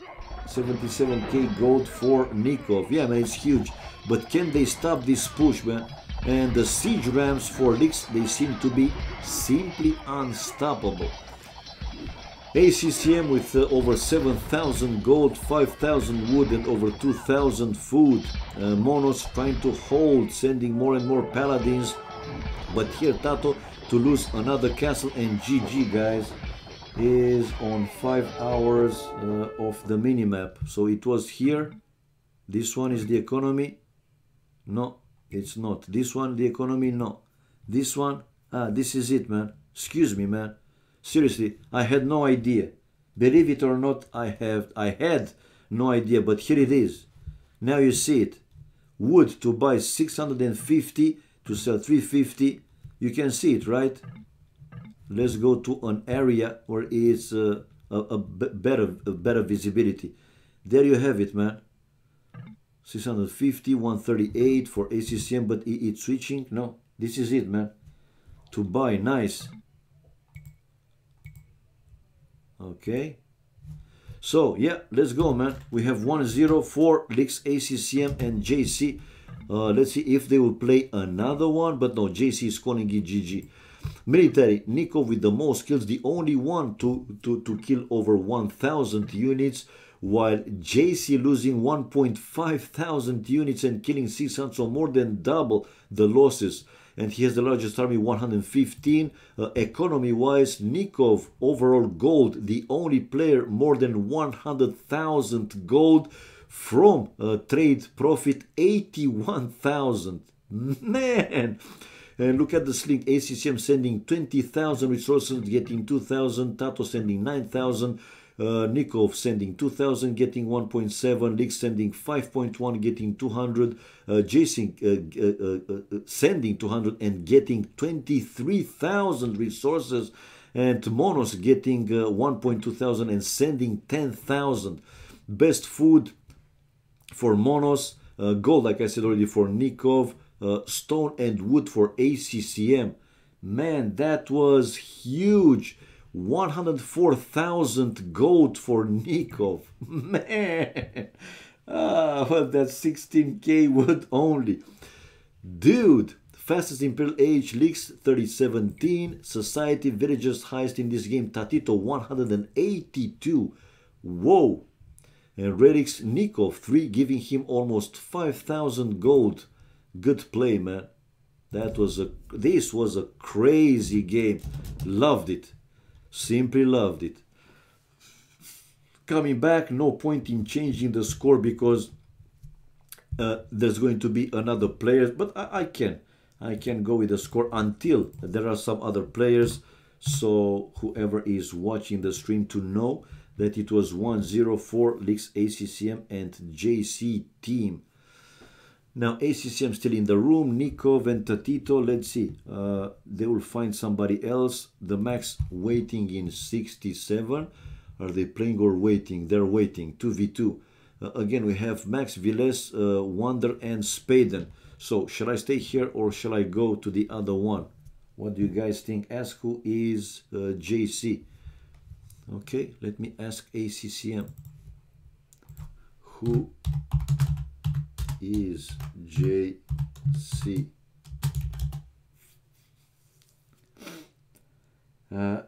77k gold for Nikov. Yeah, man, it's huge, but can they stop this push, man? And the siege rams for Lix, they seem to be simply unstoppable. ACCM with over 7,000 gold, 5,000 wood and over 2,000 food. Monos trying to hold, sending more and more paladins. But here Tato to lose another castle, and GG, guys, is on 5 hours of the minimap. So it was here. This one is the economy. No, it's not. This one, the economy, no. This one, this is it, man. Excuse me, man. Seriously, I had no idea. Believe it or not, I had no idea, but here it is. Now you see it. Wood to buy 650, to sell 350. You can see it, right? Let's go to an area where it's a better visibility. There you have it, man. 650, 138 for ACCM, but it's switching. No, this is it, man. To buy, nice. Okay. So, yeah, let's go, man. We have 1-0 for Lix, ACCM, and JC. Let's see if they will play another one, but no, JC is calling it GG. Military, Nico with the most kills, the only one to kill over 1,000 units, while JC losing 1.5 thousand units and killing 600, so more than double the losses. And he has the largest army, 115. Economy-wise, Nikov, overall gold, the only player more than 100,000 gold. From trade profit, 81,000. Man! And look at the slink. ACCM sending 20,000 resources, getting 2,000. Tato sending 9,000. Nikov sending 2,000, getting 1.7. Lix sending 5.1, getting 200. Jason sending 200 and getting 23,000 resources. And Monos getting 1.2 thousand and sending 10,000. Best food for Monos. Gold, like I said already, for Nikov. Stone and wood for ACCM. Man, that was huge. 104,000 gold for Nikov. Man. Well, that's 16k wood only. Dude, fastest Imperial Age, Lix 3017. Society, villagers highest in this game, Tatito 182. Whoa. And Redix, Nikov 3, giving him almost 5,000 gold. Good play, man. This was a crazy game. Loved it. Simply loved it. Coming back, no point in changing the score because there's going to be another player, but I can go with the score until there are some other players, so whoever is watching the stream to know that it was 1-0 for Lix, ACCM and JC team. Now ACCM still in the room, Nikov and Tatito, let's see, they will find somebody else. The max waiting in 67. Are they playing or waiting? They're waiting, 2v2. Again, we have Max, Viles, Wander and Spaden. So shall I stay here or shall I go to the other one? What do you guys think? Ask who is JC. Okay, let me ask ACCM. Who is JC?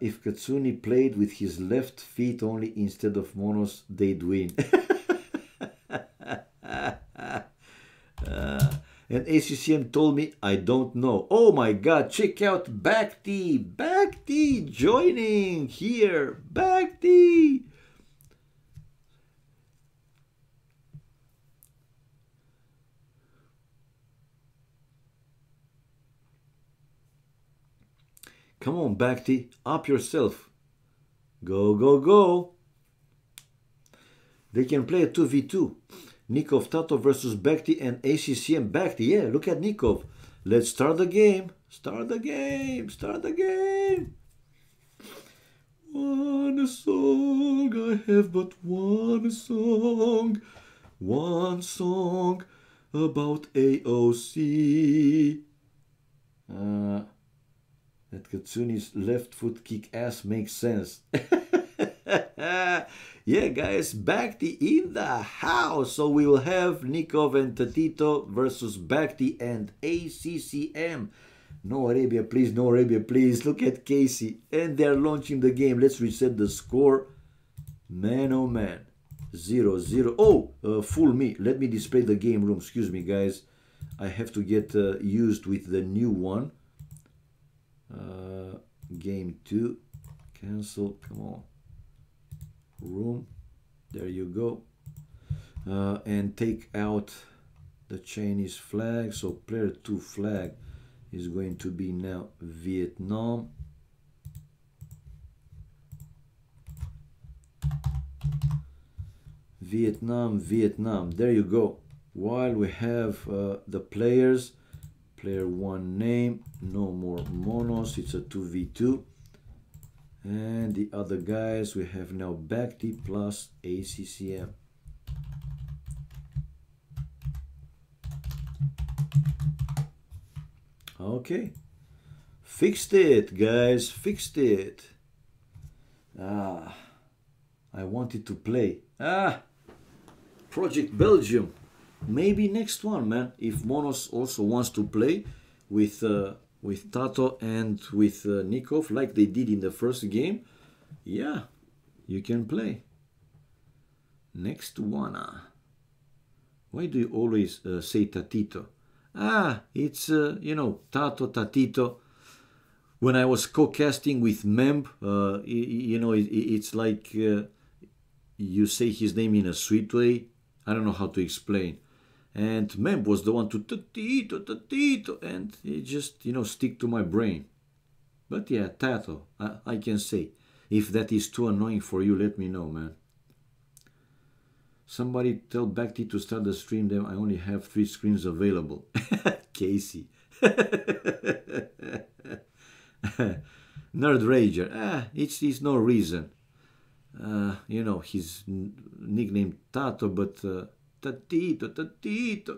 If Katsuni played with his left feet only instead of Monos, they'd win. And ACCM told me, I don't know. Oh my god, check out Bhakti! Bhakti joining here! Bhakti! Come on, Bhakti, up yourself. Go, go, go. They can play a 2v2. Nikov Tato versus Bhakti and ACCM Bhakti. Yeah, look at Nikov. Let's start the game. Start the game. Start the game. One song, I have but one song. One song about AoC. That Katsune's left foot kick ass makes sense. Yeah, guys, Bhakti in the house. So we will have Nikov and Tatito versus Bhakti and ACCM. No Arabia, please. No Arabia, please. Look at Casey. And they're launching the game. Let's reset the score. Man, oh man. 0-0. Oh, fool me. Let me display the game room. Excuse me, guys. I have to get used with the new one. Game 2. Cancel. Come on. Room. There you go. And take out the Chinese flag. So player 2 flag is going to be now Vietnam. Vietnam, Vietnam. There you go. While we have the players, player 1 name, no more monos, it's a 2v2. And the other guys, we have now Bhakti plus ACCM. Okay. Fixed it, guys. Fixed it. I wanted to play. Project Belgium. Maybe next one, man. If Monos also wants to play with Tato and with Nikov, like they did in the first game, yeah, you can play. Next one. Why do you always say Tatito? It's, you know, Tato, Tatito. When I was co-casting with Memb, you know, it's like you say his name in a sweet way. I don't know how to explain. And Memb was the one to Tatito, Tatito, and it just, you know, stick to my brain. But yeah, Tato, I can say. If that is too annoying for you, let me know, man. Somebody tell Bhakti to start the stream, then I only have 3 screens available. Casey. Nerd Rager. It's no reason. You know, his nickname Tato, but Tatito, Tatito.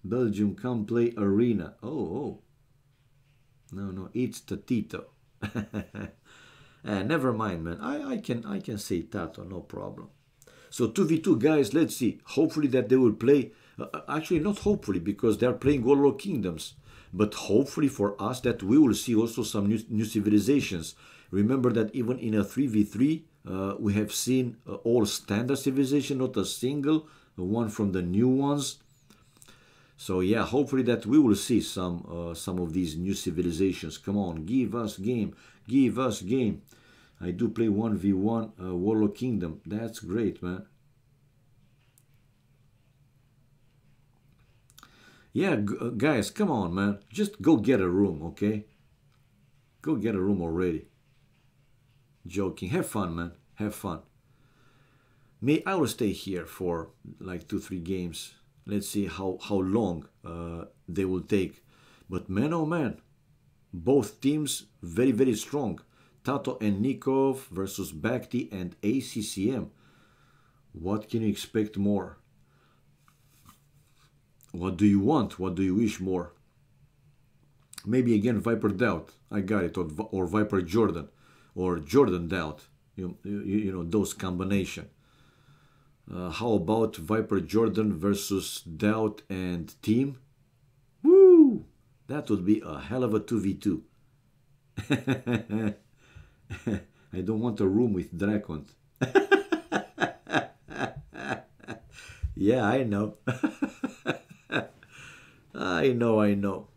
Belgium, come play arena. Oh. No, it's Tatito. Never mind, man. I can say Tato, no problem. So 2v2, guys, let's see. Hopefully that they will play. Actually, not hopefully, because they're playing Warlord Kingdoms. But hopefully for us that we will see also some new civilizations. Remember that even in a 3v3, we have seen all standard civilization, not a single one from the new ones. So yeah, hopefully that we will see some of these new civilizations. Come on, give us game, give us game. I do play 1v1 Warlord Kingdom. That's great, man. Yeah, guys, come on, man. Just go get a room, okay? Go get a room already. Joking. Have fun, man. Have fun. I will stay here for like 2-3 games. Let's see how long they will take. But man, oh man, both teams very, very strong. Tato and Nikov versus Bhakti and ACCM. What can you expect more? What do you want? What do you wish more? Maybe again Viper Doubt. I got it. Or Viper Jordan. Or Jordan Doubt. You know, those combination. How about Viper Jordan versus Doubt and Team? Woo! That would be a hell of a 2v2. I don't want a room with Dracon. Yeah, I know. I know.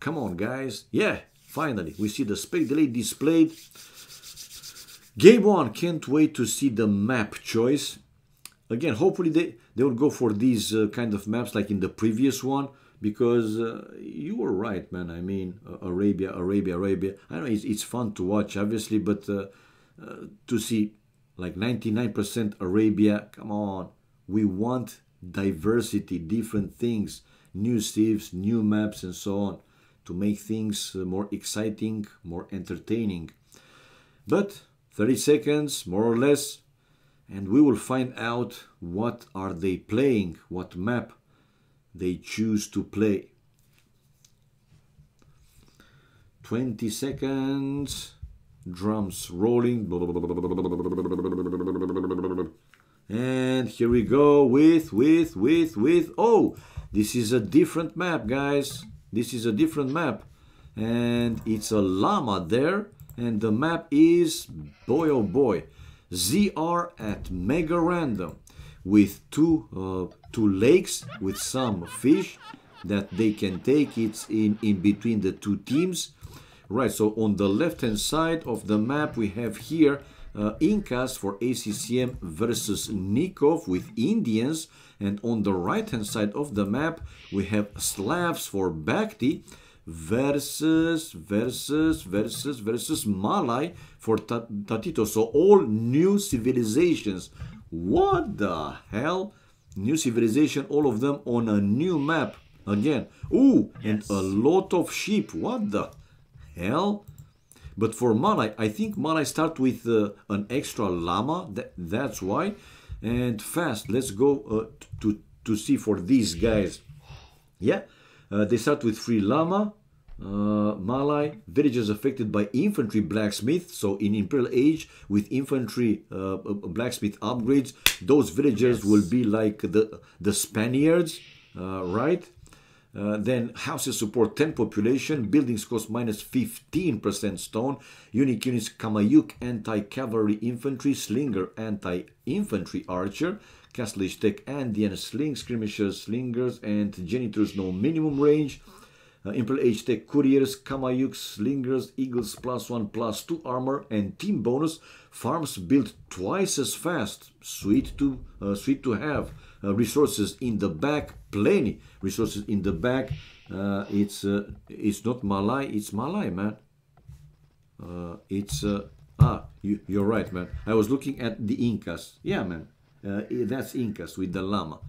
Come on, guys. Yeah, finally, we see the spec delay displayed. Game 1, can't wait to see the map choice. again, hopefully they will go for these kind of maps like in the previous one, because you were right, man. I mean, Arabia. I know it's fun to watch, obviously, but to see like 99% Arabia, come on. We want diversity, different things, new civs, new maps, and so on, to make things more exciting, more entertaining. But 30 seconds, more or less, and we will find out what are they playing, what map they choose to play. 20 seconds, drums rolling, and here we go with, oh, this is a different map, guys. This is a different map, and it's a llama there, and the map is, boy oh boy, ZR at Mega Random, with two lakes with some fish that they can take. It's in between the two teams. Right, so on the left hand side of the map we have here Incas for ACCM versus Nikov with Indians, and on the right hand side of the map we have Slavs for Bakhti versus Malay for Tatito. So all new civilizations. What the hell? New civilization, all of them on a new map again. Ooh, and a lot of sheep. What the hell? But for Malay, I think Malay start with an extra llama. That's why. And fast, let's go to see for these guys. Yeah, they start with 3 llama. Malay, villages affected by infantry blacksmith. So in Imperial Age, with infantry blacksmith upgrades, those villagers will be like the Spaniards, right? Then houses support 10 population, buildings cost minus 15% stone, unique units Kamayuk anti-cavalry infantry, slinger anti-infantry archer, castle age tech Andean sling, skirmishers, slingers, and janitors no minimum range. Imperial Age Tech Couriers, Kamayuk, Slingers, Eagles +1/+2 armor, and team bonus. Farms built twice as fast. Sweet to have. Resources in the back, plenty resources in the back. It's not Malay, it's Malay, man. You're right, man. I was looking at the Incas. Yeah, man. That's Incas with the llama.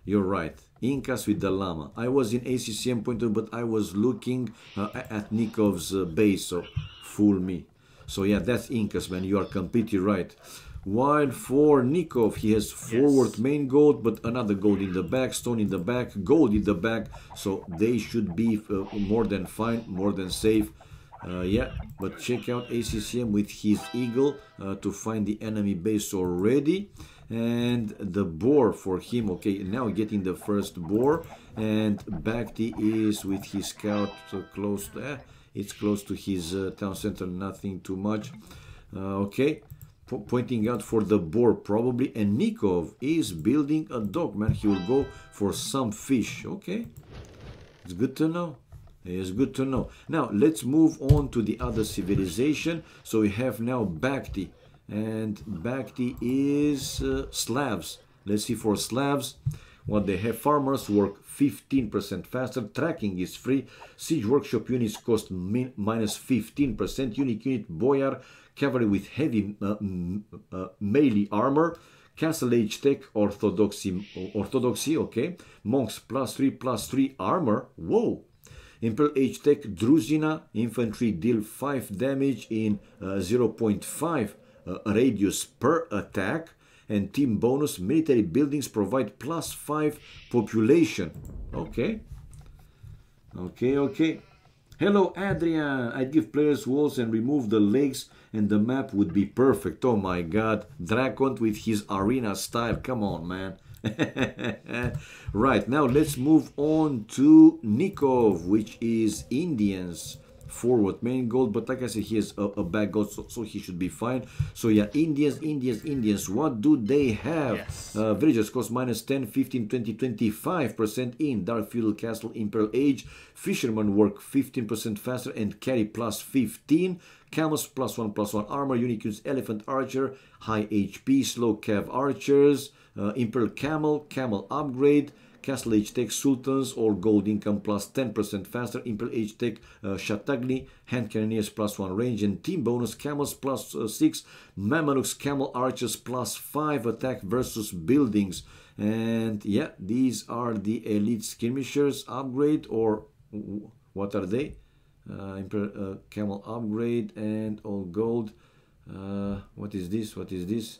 You're right. Incas with the llama. I was in ACCM point of view, but I was looking at Nikov's base, so fool me. So yeah, that's Incas, man. You are completely right. While for Nikov, he has forward main gold, but another gold in the back, stone in the back, gold in the back. So they should be more than fine, more than safe. Yeah, but check out ACCM with his eagle to find the enemy base already. And the boar for him, okay, now getting the first boar. And Bakhti is with his scout close to, it's close to his town center, nothing too much. Okay, pointing out for the boar probably. And Nikov is building a dock, man. He will go for some fish. Okay, it's good to know. It's good to know. Now let's move on to the other civilization. So we have now Bakhti. And Bakhti is Slavs. Let's see for Slavs what they have. Farmers work 15% faster. Tracking is free. Siege workshop units cost minus 15%. Unique unit Boyar. Cavalry with heavy melee armor. Castle age tech orthodoxy. Okay. Monks +3/+3 armor. Whoa. Imperial Age Tech Druzina. Infantry deal 5 damage in 0.5 radius per attack, and team bonus. Military buildings provide +5 population. Okay. Hello Adrian, I'd give players walls and remove the lakes and the map would be perfect. Oh my god, Drakon with his arena style, come on man. Right, now let's move on to Nikov, which is Indians. Forward main gold, but like I said, he has a back gold, so he should be fine. So yeah, Indians, what do they have? Villagers cost minus 10, 15, 20, 25% in Dark Feudal Castle Imperial Age. Fishermen work 15% faster and carry +15. Camels +1/+1 armor. Unique units Elephant Archer, high HP, slow cav archers. Imperial Camel upgrade, Castle Age Tech Sultans, all gold income plus 10% faster, Imperial Age Tech Shatagni, Hand Cannoneers plus 1 range, and team bonus Camels plus 6, Mamelukes Camel Archers plus 5 attack versus buildings. And yeah, these are the elite skirmishers upgrade, or what are they? Imperial Camel upgrade and all gold. What is this? What is this?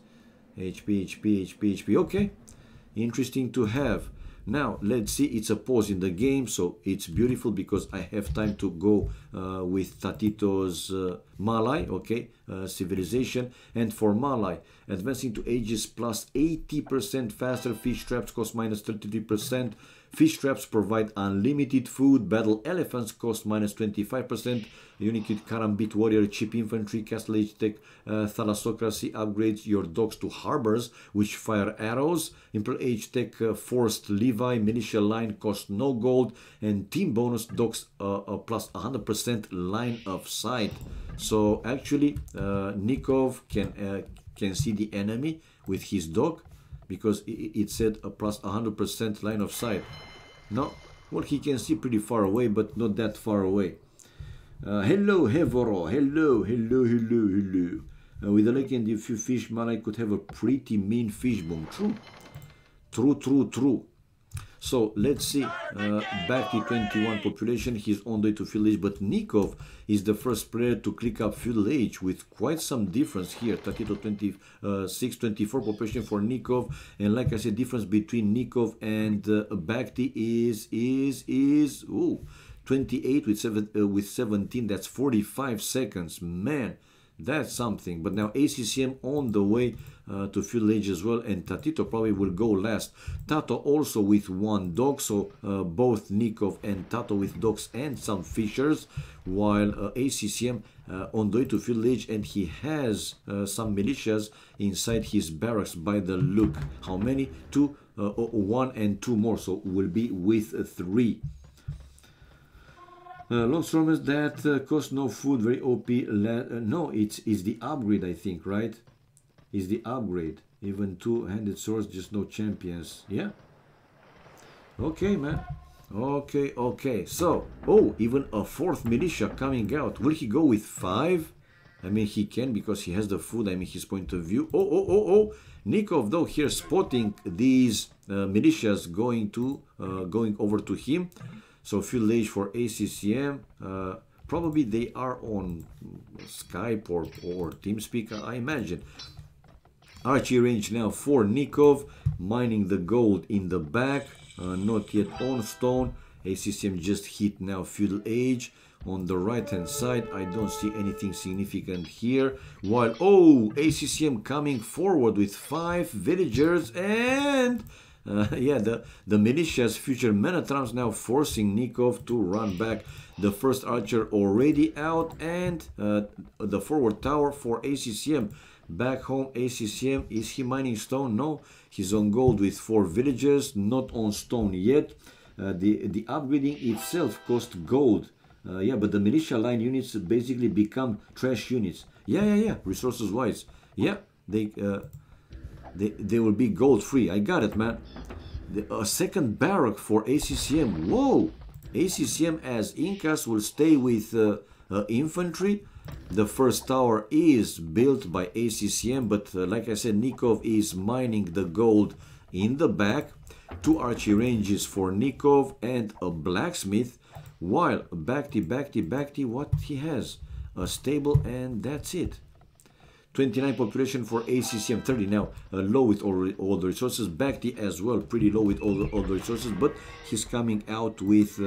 HP. Okay, interesting to have. Now let's see, it's a pause in the game, so it's beautiful because I have time to go with Tatito's Malai, okay, civilization. And for Malai, advancing to ages plus 80% faster, fish traps cost minus 33%, fish traps provide unlimited food, battle elephants cost minus 25%, Unicute Karambit Warrior, cheap infantry, Castle Age Tech Thalassocracy upgrades your dogs to harbors which fire arrows, Imperial Age Tech Forced Levi Militia line cost no gold, and team bonus dogs plus 100% line of sight. So actually Nikov can see the enemy with his dog, because it said a plus 100% line of sight. No, well, he can see pretty far away, but not that far away. Hello, Hevoro. Hello. With a lake and a few fish, Malai could have a pretty mean fish boom. True. So let's see. Back to 21 population. He's on the way to feudal age, but Nikov is the first player to click up feudal age with quite some difference here. Tatito 26, 24 population for Nikov, and like I said, difference between Nikov and Bhakti is 28 with 17. That's 45 seconds. Man, that's something. But now ACCM on the way to feudal age as well, and Tatito probably will go last. Tato also with 1 dog, so both Nikov and Tato with dogs and some fishers, while ACCM on the way to feudal age, and he has some militias inside his barracks by the look. How many? 2, 1 and 2 more, so will be with 3. Long Stormers that cost no food, very OP. No, it's the upgrade, I think, right? Is the upgrade. Even 2-handed swords, just no champions. Yeah. Okay, man. Okay. So, even a 4th militia coming out. Will he go with 5? I mean, he can because he has the food. I mean, his point of view. Nikov, though, here spotting these militias going over to him. So feudal age for ACCM, probably they are on Skype or TeamSpeak, I imagine. Archery range now for Nikov, mining the gold in the back, not yet on stone. ACCM just hit now feudal age. On the right hand side, I don't see anything significant here. While, ACCM coming forward with 5 villagers, and yeah, the militia's future Menatrams now forcing Nikov to run back. The first archer already out, and the forward tower for ACCM. Back home, ACCM, is he mining stone? No, he's on gold with 4 villagers, not on stone yet. The upgrading itself cost gold. Yeah, but the militia line units basically become trash units. Yeah, resources wise. Yeah, they will be gold free. I got it, man. A second barrack for ACCM. Whoa! ACCM as Incas will stay with infantry. The first tower is built by ACCM, but like I said, Nikov is mining the gold in the back. 2 archery ranges for Nikov and a blacksmith, while Bhakti, what he has? A stable, and that's it. 29 population for ACCM, 30 now, low with all the resources. Bhakti as well, pretty low with all the resources, but he's coming out with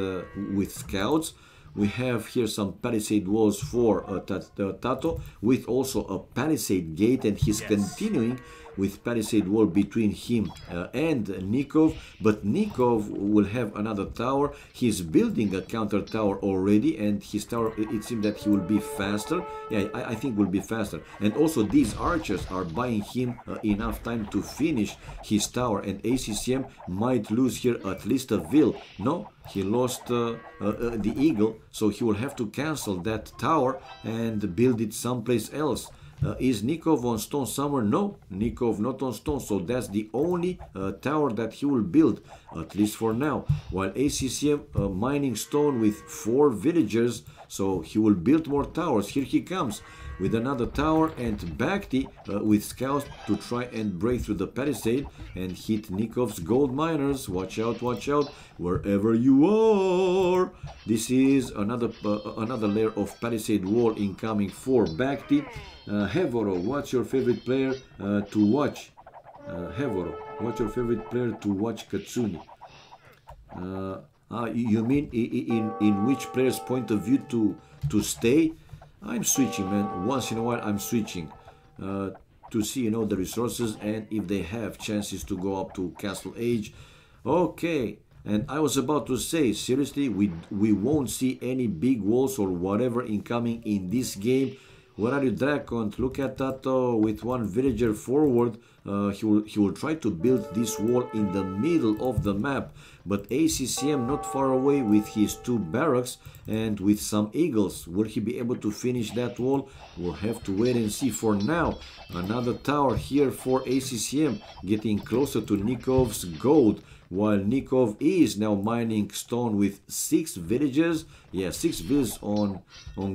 scouts. We have here some palisade walls for Tato, with also a palisade gate, and he's continuing with palisade wall between him and Nikov, but Nikov will have another tower. He's building a counter tower already, and his tower, it seems that he will be faster. Yeah, I think will be faster. And also these archers are buying him enough time to finish his tower, and ACCM might lose here at least a ville. No, he lost the eagle, so he will have to cancel that tower and build it someplace else. Is Nikov on stone somewhere? No, Nikov not on stone, so that's the only tower that he will build, at least for now. While ACCM mining stone with 4 villagers, so he will build more towers. Here he comes with another tower, and Bakhti with scouts to try and break through the palisade and hit Nikov's gold miners. Watch out, wherever you are. This is another layer of palisade wall incoming for Bakhti. Hevoro, what's your favorite player to watch? Hevoro, what's your favorite player to watch Katsuni? You mean in which player's point of view to stay? I'm switching, man. Once in a while I'm switching to see, you know, the resources and if they have chances to go up to Castle Age. Okay, and I was about to say, seriously, we won't see any big walls or whatever incoming in this game. Where are you, Dracon? Look at that with 1 villager forward. He will try to build this wall in the middle of the map, but ACCM not far away with his 2 barracks and with some eagles. Will he be able to finish that wall? We'll have to wait and see. For now, another tower here for ACCM, getting closer to Nikov's gold, while Nikov is now mining stone with 6 villages. Yeah, 6 villages on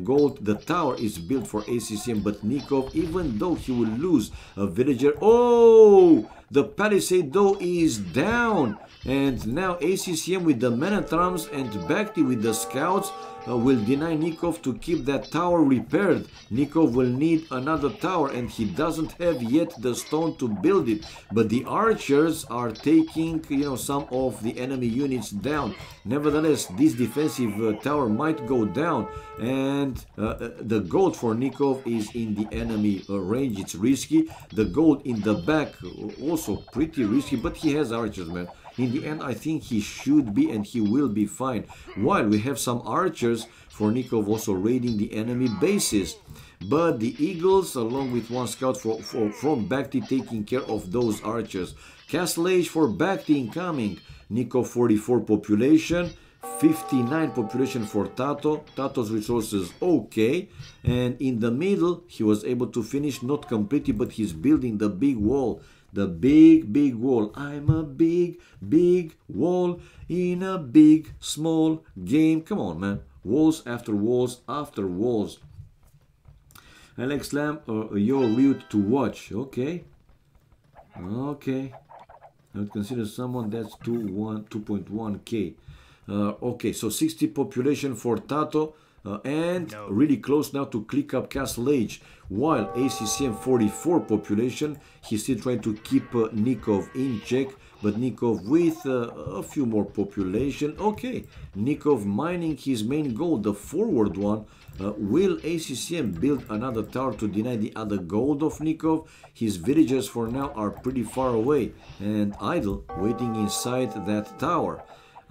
gold. The tower is built for ACCM, but Nikov, even though he will lose a villager, oh, the palisade though is down, and now ACCM with the men at arms and Bakhti with the scouts will deny Nikov to keep that tower repaired. Nikov will need another tower, and he doesn't have yet the stone to build it, but the archers are taking, you know, some of the enemy units down. Nevertheless, this defensive tower might go down, and the gold for Nikov is in the enemy range. It's risky. The gold in the back also pretty risky, but he has archers, man. In the end, I think he should be and he will be fine. While we have some archers for Nikov also raiding the enemy bases. But the eagles, along with 1 scout from Bakhti, taking care of those archers. Castle Age for Bakhti incoming. Nikov 44 population. 59 population for Tato. Tato's resources okay. And in the middle, he was able to finish, not completely, but he's building the big wall. The big wall. I'm a big wall in a big small game. Come on, man. Walls after walls after walls. Alex Lamb, you're rude to watch. Okay. Okay. I would consider someone that's 2.1k. Okay, so 60 population for Tato. And really close now to click up Castle Age, while ACCM 44 population, he's still trying to keep Nikov in check, but Nikov with a few more population. Okay, Nikov mining his main goal, the forward one. Will ACCM build another tower to deny the other gold of Nikov? His villagers for now are pretty far away and idle, waiting inside that tower.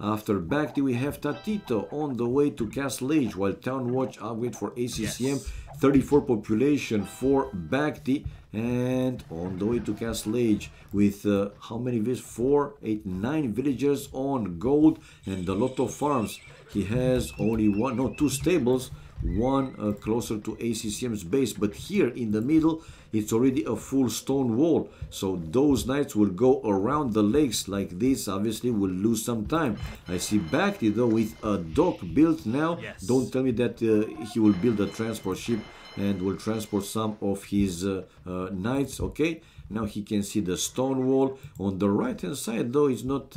After Bakhti, we have Tatito on the way to Castle Age, while Town Watch upgrade for ACCM, 34 population for Bakhti, and on the way to Castle Age with how many villages? 4, 8, 9 villagers on gold and a lot of farms. He has only 2 stables, 1 closer to ACCM's base, but here in the middle it's already a full stone wall, so those knights will go around the lakes like this. Obviously will lose some time. I see Bakhti though with a dock built now. Don't tell me that he will build a transport ship and will transport some of his knights. Okay, now he can see the stone wall on the right hand side though. Is not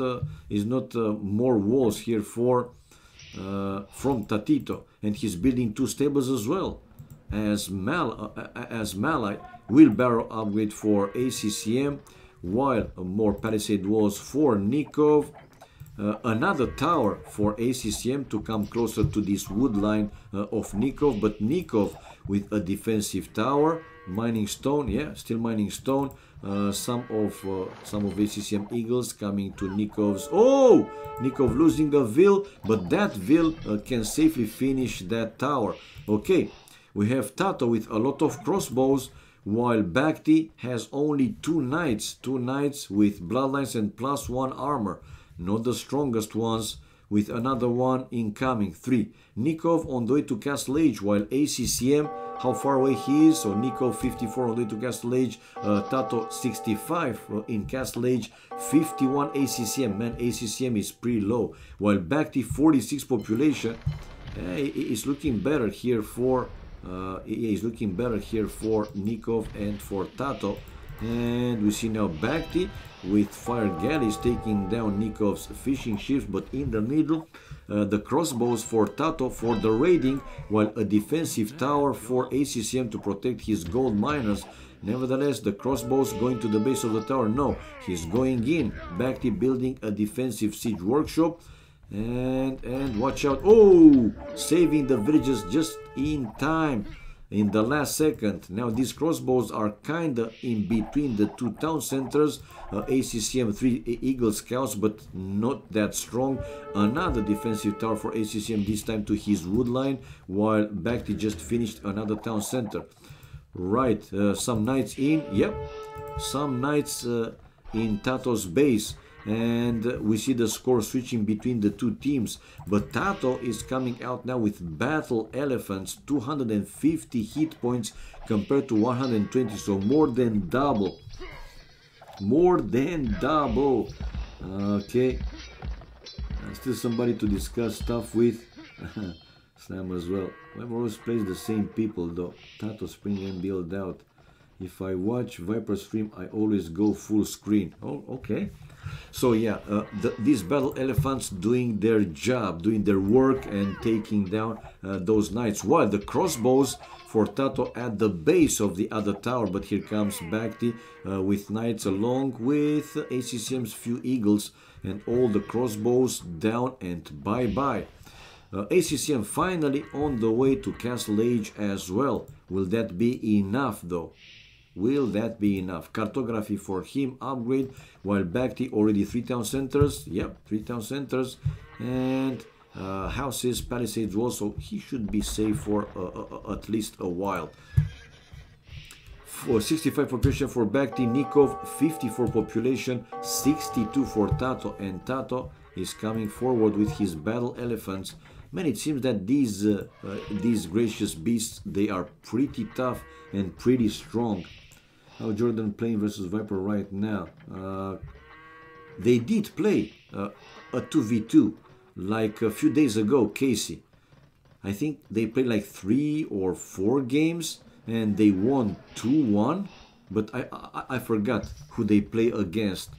more walls here for from Tatito, and he's building 2 stables as well as Malai. Wheelbarrow upgrade for ACCM, while more palisade walls for Nikov. Another tower for ACCM to come closer to this wood line of Nikov, but Nikov with a defensive tower, mining stone. Yeah, still mining stone. Some of ACCM eagles coming to Nikov's. Oh, Nikov losing the Vil, but that Vil can safely finish that tower. Okay, we have Tato with a lot of crossbows, while Bakhti has only 2 knights with bloodlines and +1 armor. Not the strongest ones, with another one incoming. 3. Nikov on the way to Castle Age, while ACCM how far away he is. So Nikov 54 on the way to Castle Age, Tato 65 in Castle Age, 51 ACCM. Man, ACCM is pretty low, while Bakhti 46 population. Is looking better here for Nikov and for Tato. And we see now Bakhti with fire galleys taking down Nikov's fishing ships, but in the middle the crossbows for Tato for the raiding, while a defensive tower for ACCM to protect his gold miners. Nevertheless, the crossbows going to the base of the tower. No, he's going in. Bakhti building a defensive siege workshop. And watch out. Oh, saving the villages just in time, in the last second. Now these crossbows are kinda in between the two town centers. ACCM 3 Eagle Scouts, but not that strong. Another defensive tower for ACCM, this time to his wood line, while Bakhti just finished another town center. Right, some knights in. Yep, some knights in Tato's base. And we see the score switching between the two teams, but Tato is coming out now with battle elephants, 250 hit points compared to 120, so more than double. Okay, still somebody to discuss stuff with. Slam as well. Viper always plays the same people though. Tato spring and build out. If I watch Viper stream, I always go full screen. Oh, okay. So yeah, these battle elephants doing their job, doing their work and taking down those knights, while the crossbows for Tato at the base of the other tower. But here comes Bakhti with knights along with ACCM's few eagles, and all the crossbows down and bye-bye. ACCM finally on the way to Castle Age as well. Will that be enough though? Will that be enough? Cartography for him upgrade, while Bakhti already 3 town centers. Yep, 3 town centers. And houses, palisades also. He should be safe for at least a while. For 65 population for Bakhti, Nikov 54 population, 62 for Tato, and Tato is coming forward with his battle elephants. Man, it seems that these gracious beasts, they are pretty tough and pretty strong. How Jordan playing versus Viper right now? They did play a 2v2 like a few days ago, Casey. I think they played like 3 or 4 games and they won 2-1, but I forgot who they play against.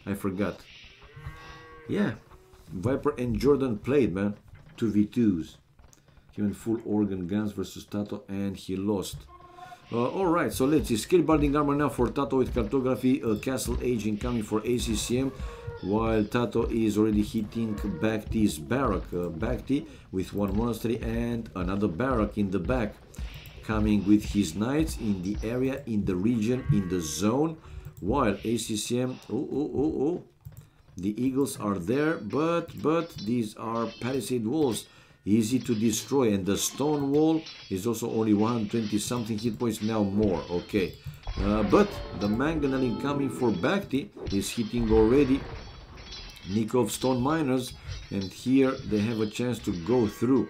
I forgot. Yeah, Viper and Jordan played, man. 2v2s. He went full organ guns versus Tato and he lost. Alright, so let's see. Skill barding armor now for Tato with cartography, Castle Age incoming for ACCM, while Tato is already hitting Bakhti's barrack. Bakhti with 1 monastery and another barrack in the back, coming with his knights in the area, in the region, in the zone, while ACCM, the eagles are there, but these are palisade walls, easy to destroy, and the stone wall is also only 120 something hit points, now more. Okay, but the mangonel incoming for Bakhti is hitting already Nikov stone miners, and here they have a chance to go through.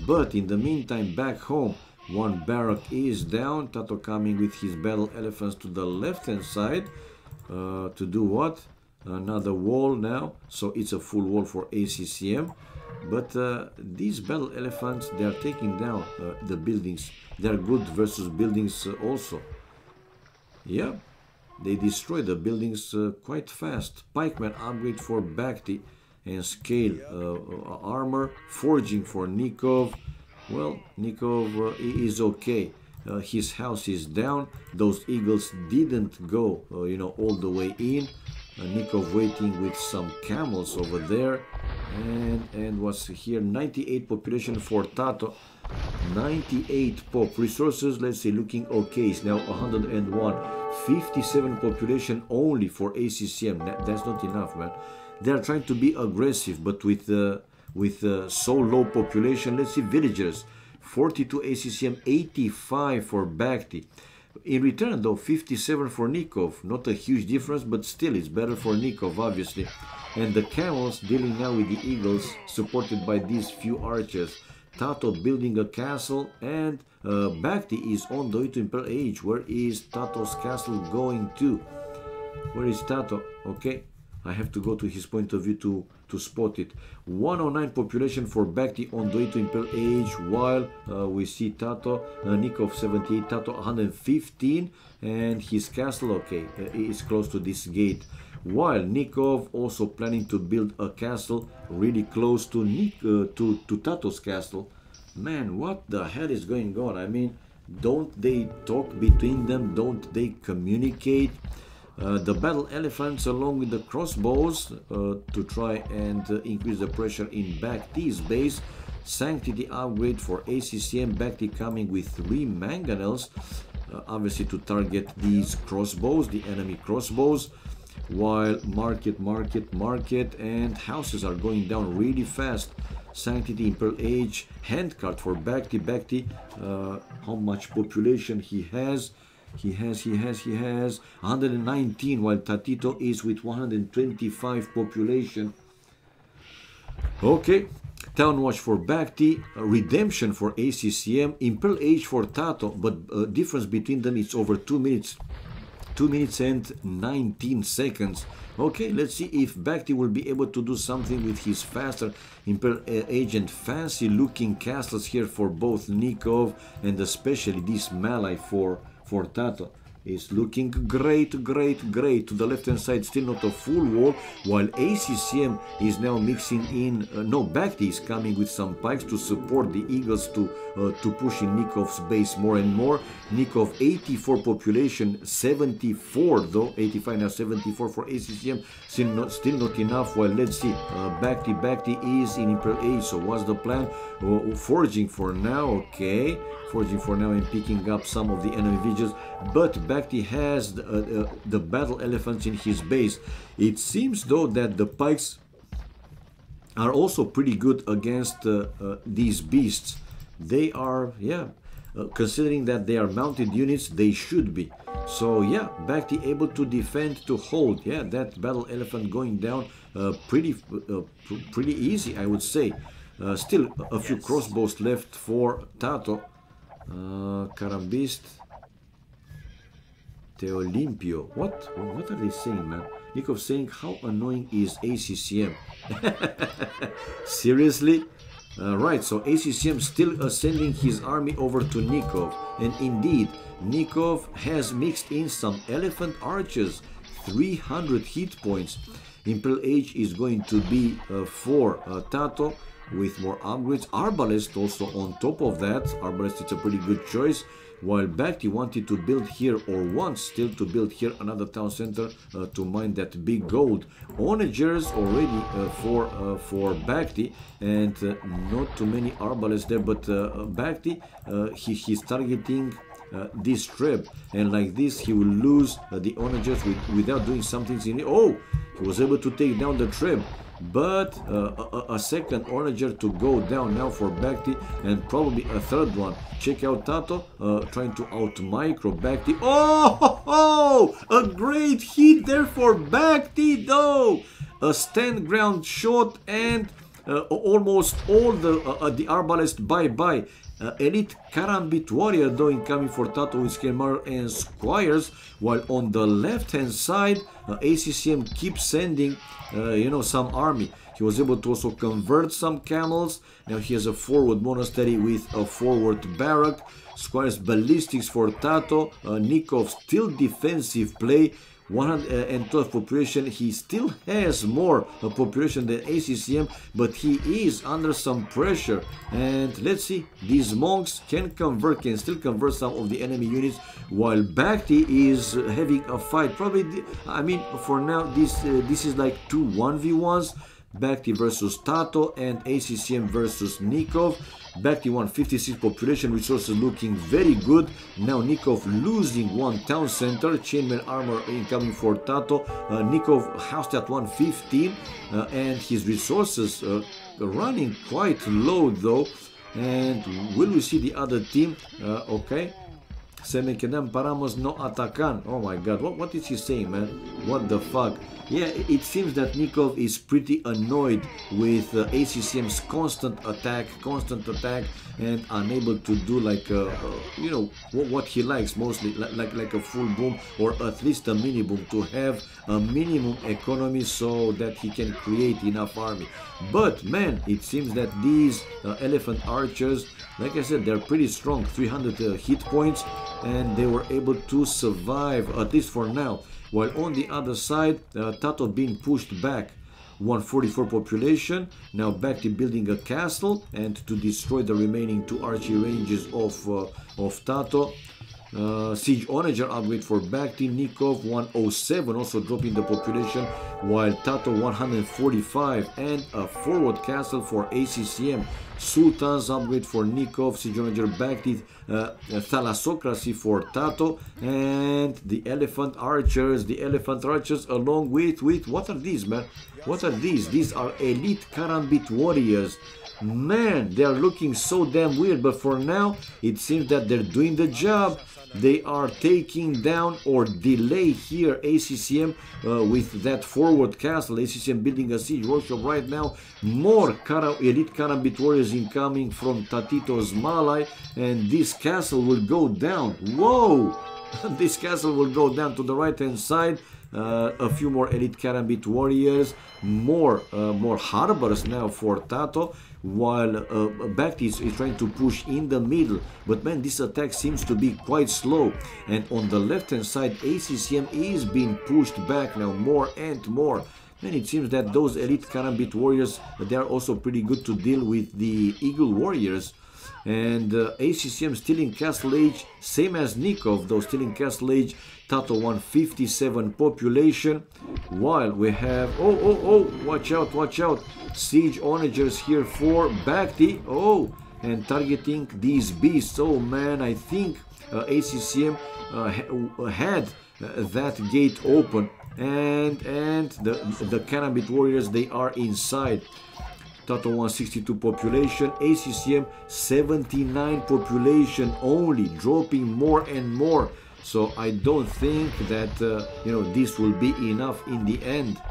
But in the meantime, back home, 1 barrack is down. Tato coming with his battle elephants to the left hand side to do what? Another wall now, so it's a full wall for ACCM. But these battle elephants, they are taking down the buildings. They are good versus buildings also. Yeah, they destroy the buildings quite fast. Pikeman upgrade for Bakhti and scale armor. Forging for Nikov. Well, Nikov is okay. His house is down. Those eagles didn't go, all the way in. Nikov waiting with some camels over there. And what's here? 98 population for Tato. 98 pop. Resources, let's say, looking okay. It's now 101. 57 population only for ACCM. That's not enough, man. They are trying to be aggressive, but with so low population. Let's see, villagers. 42 ACCM, 85 for Bakhti. In return, though, 57 for Nikov. Not a huge difference, but still, it's better for Nikov, obviously. And the camels dealing now with the eagles, supported by these few archers. Tato building a castle, and Bhakti is on the way to Imperial Age. Where is Tato's castle going to? Where is Tato? Okay, I have to go to his point of view to spot it. 109 population for Bhakti on the way to Imperial Age, while we see Tato, Nikov 78, Tato 115, and his castle, okay, is close to this gate. While Nikov also planning to build a castle really close to Tato's castle. Man, what the hell is going on? I mean, don't they talk between them? Don't they communicate? The battle elephants along with the crossbows to try and increase the pressure in Bhakti's base. Sanctity upgrade for ACCM. Bhakti coming with 3 mangonels, obviously to target these crossbows, the enemy crossbows. While market, and houses are going down really fast. Sanctity, Imperial Age, handcart for Bhakti. Bhakti, how much population he has? He has 119, while Tatito is with 125 population. Okay, Town Watch for Bhakti, Redemption for ACCM, Imperial Age for Tato, but difference between them is over 2 minutes. 2 minutes and 19 seconds. Okay, let's see if Bhakti will be able to do something with his faster Imperial Age and fancy looking castles here for both Nikov and especially this melee for Tato. Is looking great. To the left hand side, still not a full wall, while ACCM is now mixing in. No, Bhakti is coming with some pikes to support the Eagles to push in Nikov's base more and more. Nikov 84 population, 74 though, 85 now, 74 for ACCM, still not enough. Well, let's see. Bhakti is in Imperial Age, so what's the plan? Forging for now, okay. Forging for now and picking up some of the enemy villages, but Bhakti has the battle elephants in his base. It seems though that the pikes are also pretty good against these beasts. They are, yeah, considering that they are mounted units, they should be. So yeah, Bhakti able to defend, to hold. Yeah, that battle elephant going down pretty easy, I would say. Still a few crossbows left for Tato. Karambist, Teolimpio. What are they saying, man? Nikov saying, how annoying is ACCM? Seriously? Right, so ACCM still sending his army over to Nikov. And indeed, Nikov has mixed in some elephant archers, 300 hit points. Imperial Age is going to be for Tato, with more upgrades. Arbalest also on top of that. Arbalest is a pretty good choice. While Bhakti wanted to build here, or wants still to build here, another town center to mine that big gold. Onagers already for Bhakti, and not too many Arbalests there, but Bhakti, he's targeting this trap, and like this he will lose the Onagers without doing something. Oh, he was able to take down the trap. But a second Onager to go down now for Bhakti, and probably a third one. Check out Tato trying to out-micro Bhakti. Oh, a great hit there for Bhakti though. A stand ground shot, and almost all the Arbalest bye-bye. Elite Karambit Warrior though incoming for Tato with Skemar and Squires, while on the left hand side ACCM keeps sending some army. He was able to also convert some camels. Now he has a forward monastery with a forward barrack. Squires ballistics for Tato. Nikov still defensive play. 112 population. He still has more population than ACCM, but he is under some pressure. And let's see, these monks can still convert some of the enemy units, while Bhakti is having a fight. Probably, I mean, for now, this is like 2 1v1s. Bhakti versus Tato and ACCM versus Nikov. Bhakti 156 population, resources looking very good. Now Nikov losing one town center. Chainmail armor incoming for Tato. Nikov housed at 115 and his resources running quite low though. And will we see the other team? Okay. Se me quedam paramos no atacan. Oh my god, what is he saying, man? What the fuck? Yeah, it seems that Nikov is pretty annoyed with ACCM's constant attack, and unable to do like you know, what he likes mostly, like a full boom or at least a mini boom, to have a minimum economy so that he can create enough army. But man, it seems that these elephant archers, like I said, they're pretty strong, 300 hit points, and they were able to survive, at least for now. While on the other side, Tato being pushed back, 144 population, now back to building a castle and to destroy the remaining 2 archery ranges of Tato. Siege Onager upgrade for Bakhti, Nikov 107 also dropping the population, while Tato 145, and a forward castle for ACCM. Sultan's upgrade for Nikov, Siege Onager Bakhti, Thalassocracy for Tato, and the elephant archers along with what are these, man? What are these? These are elite Karambit warriors. Man, they are looking so damn weird, but for now it seems that they're doing the job. They are taking down or delay here ACCM with that forward castle. ACCM building a siege workshop right now. More elite Karambit warriors incoming from Tatito's Malai, and this castle will go down. Whoa! This castle will go down to the right hand side. A few more elite Karambit warriors, more harbors now for Tato, while Bakhti is trying to push in the middle. But man, this attack seems to be quite slow, and on the left hand side ACCM is being pushed back now more and more. And it seems that those elite Karambit warriors, they are also pretty good to deal with the Eagle warriors. And ACCM still in Castle Age, same as Nikov, though still in Castle Age. Tato 157 population, while we have watch out, siege onagers here for Bakhti, and targeting these beasts. Oh man, I think ACCM had that gate open, and the Karambit warriors, they are inside. Tato 162 population, ACCM 79 population only, dropping more and more. So I don't think that you know, this will be enough in the end.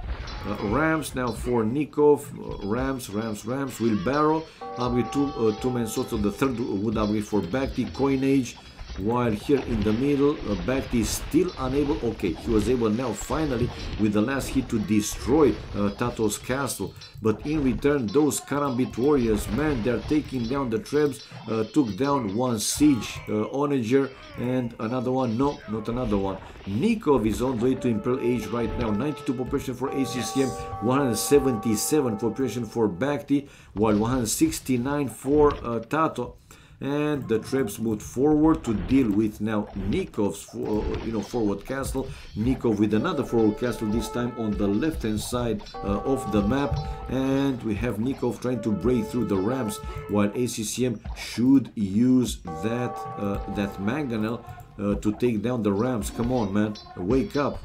Rams now for Nikov, Rams, wheelbarrow, upgrade two-man swords of the third wood upgrade for Bakhti, coinage. While here in the middle, Bakhti is still unable. Okay, he was able now finally with the last hit to destroy Tato's castle. But in return, those Karambit warriors, man, they're taking down the Trebs. Took down one siege onager and another one. No, not another one. Nikov is on the way to Imperial Age right now. 92 population for ACCM, 177 population for Bakhti, while 169 for Tato. And the Trebs moved forward to deal with now Nikov's forward castle. Nikov with another forward castle, this time on the left hand side of the map, and we have Nikov trying to break through the Rams, while ACCM should use that mangonel to take down the Rams. Come on, man, wake up.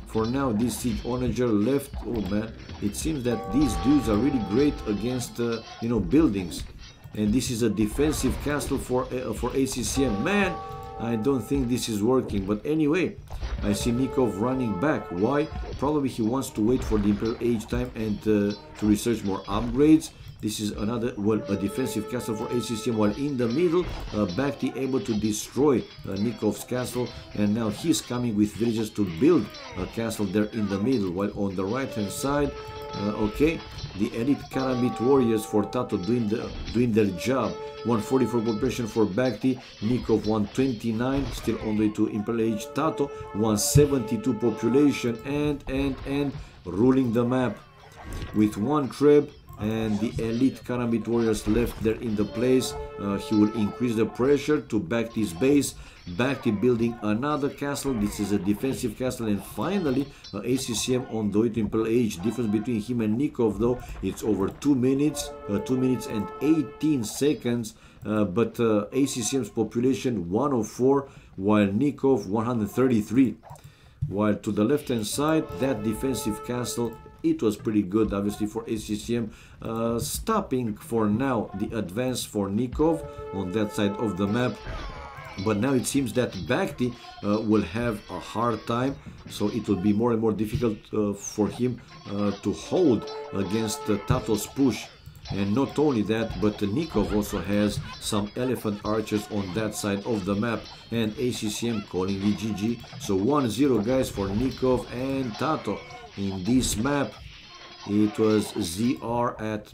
For now, this siege onager left. Oh man, it seems that these dudes are really great against buildings. And this is a defensive castle for ACCM. Man, I don't think this is working. But anyway, I see Nikov running back. Why? Probably he wants to wait for the Imperial Age time and to research more upgrades. This is another, a defensive castle for ACCM, while in the middle, Bakhti able to destroy Nikov's castle, and now he's coming with villagers to build a castle there in the middle, while on the right hand side, okay, the elite Karambit warriors for Tato doing their job. 144 population for Bakhti, Nikov 129, still on the way to Imperial Age. Tato 172 population, and ruling the map with one Treb. And the elite Karambit warriors left there in the place. He will increase the pressure to Bakhti's base. Bakhti building another castle. This is a defensive castle. And finally, ACCM on the way to Imperial Age. Difference between him and Nikov, though, it's over 2 minutes. 2 minutes and 18 seconds. But ACCM's population 104, while Nikov 133. While to the left hand side, that defensive castle, it was pretty good, obviously, for ACCM, stopping for now the advance for Nikov on that side of the map. But now it seems that Bhakti will have a hard time, so it will be more and more difficult for him to hold against Tato's push. And not only that, but Nikov also has some elephant archers on that side of the map, and ACCM calling the GG. So 1-0 guys for Nikov and Tato in this map. It was ZR at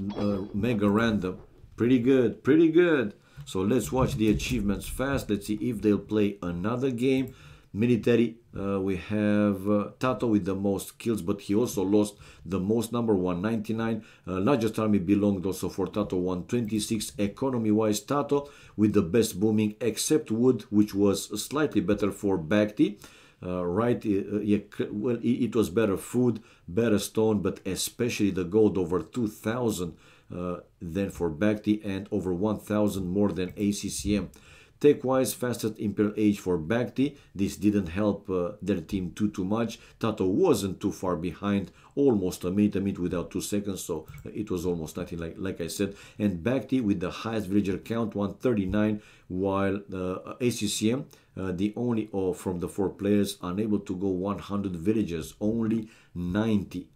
Mega Random. Pretty good, pretty good. So let's watch the achievements fast. Let's see if they'll play another game. Military, we have Tato with the most kills, but he also lost the most number, 199. Largest army belonged also for Tato, 126. Economy-wise, Tato with the best booming, except wood, which was slightly better for Bhakti. Right, yeah, well, it was better food, better stone, but especially the gold, over 2,000 than for Bhakti, and over 1,000 more than ACCM. Tech-wise, fastest Imperial Age for Bhakti. This didn't help their team too much. Tato wasn't too far behind, almost a minute without 2 seconds, so it was almost nothing, like I said. And Bhakti with the highest villager count, 139, while ACCM, the only from the 4 players unable to go 100 villages, only 90.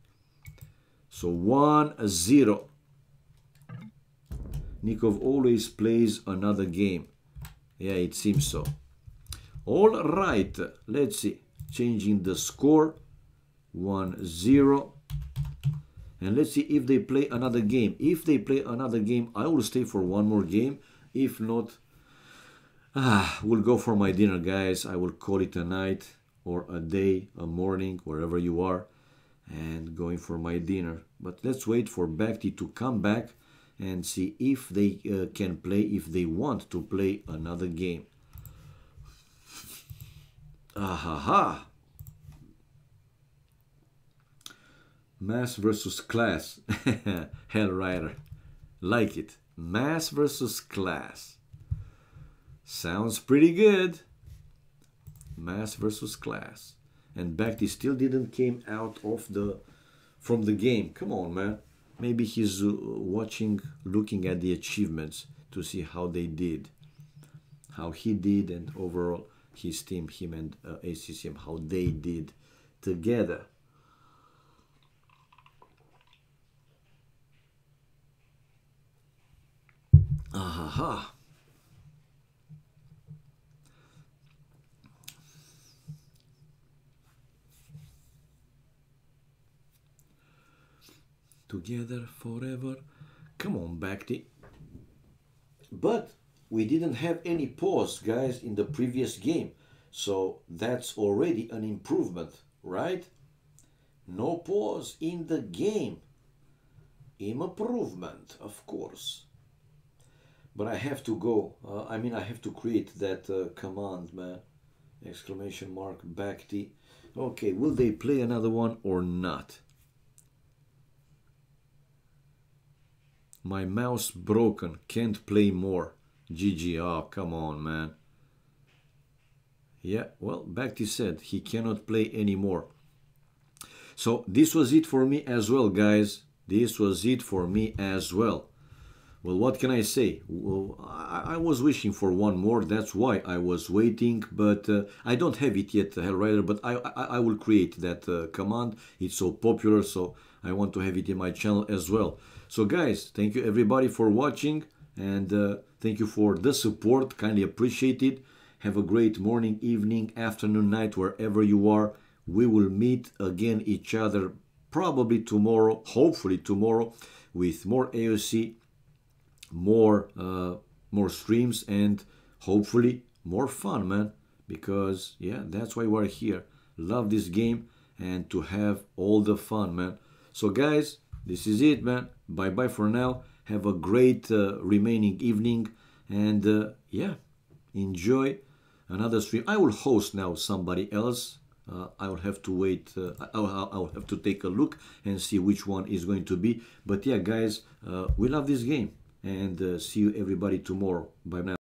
So 1-0. Nikov always plays another game. Yeah, it seems so. All right, let's see. Changing the score, 1-0. And let's see if they play another game. If they play another game, I will stay for one more game. If not, we'll go for my dinner, guys. I will call it a night or a day, a morning, wherever you are, and going for my dinner. But let's wait for Bhakti to come back and see if they can play, if they want to play another game. Ahaha. Mass versus class. Hell Rider. Like it. Mass versus class. Sounds pretty good. Mass versus class. And Bhakti still didn't came out of from the game. Come on, man. Maybe he's watching, looking at the achievements to see how they did, how he did, and overall his team, him and ACCM, how they did together. Aha. Together forever. Come on, Bhakti. But we didn't have any pause, guys, in the previous game. So that's already an improvement, right? No pause in the game. Improvement, of course. But I have to go. I have to create that command, man. Exclamation mark, Bhakti. Okay, will they play another one or not? My mouse broken, can't play more. GG, oh, come on, man. Yeah, well, Bhakti said he cannot play anymore. So this was it for me as well, guys. This was it for me as well. Well, what can I say? Well, I was wishing for one more, that's why I was waiting, but I don't have it yet, Hellrider, but I will create that command. It's so popular, so I want to have it in my channel as well. So guys, thank you everybody for watching, and thank you for the support, kindly appreciate it. Have a great morning, evening, afternoon, night, wherever you are. We will meet again each other probably tomorrow, hopefully tomorrow, with more AoC, more streams, and hopefully more fun, man, because yeah, that's why we're here. Love this game and to have all the fun, man. So guys, this is it, man. Bye bye for now. Have a great remaining evening, and yeah, enjoy another stream. I will host now somebody else. I will have to wait. I'll have to take a look and see which one is going to be. But yeah, guys, we love this game, and see you everybody tomorrow. Bye now.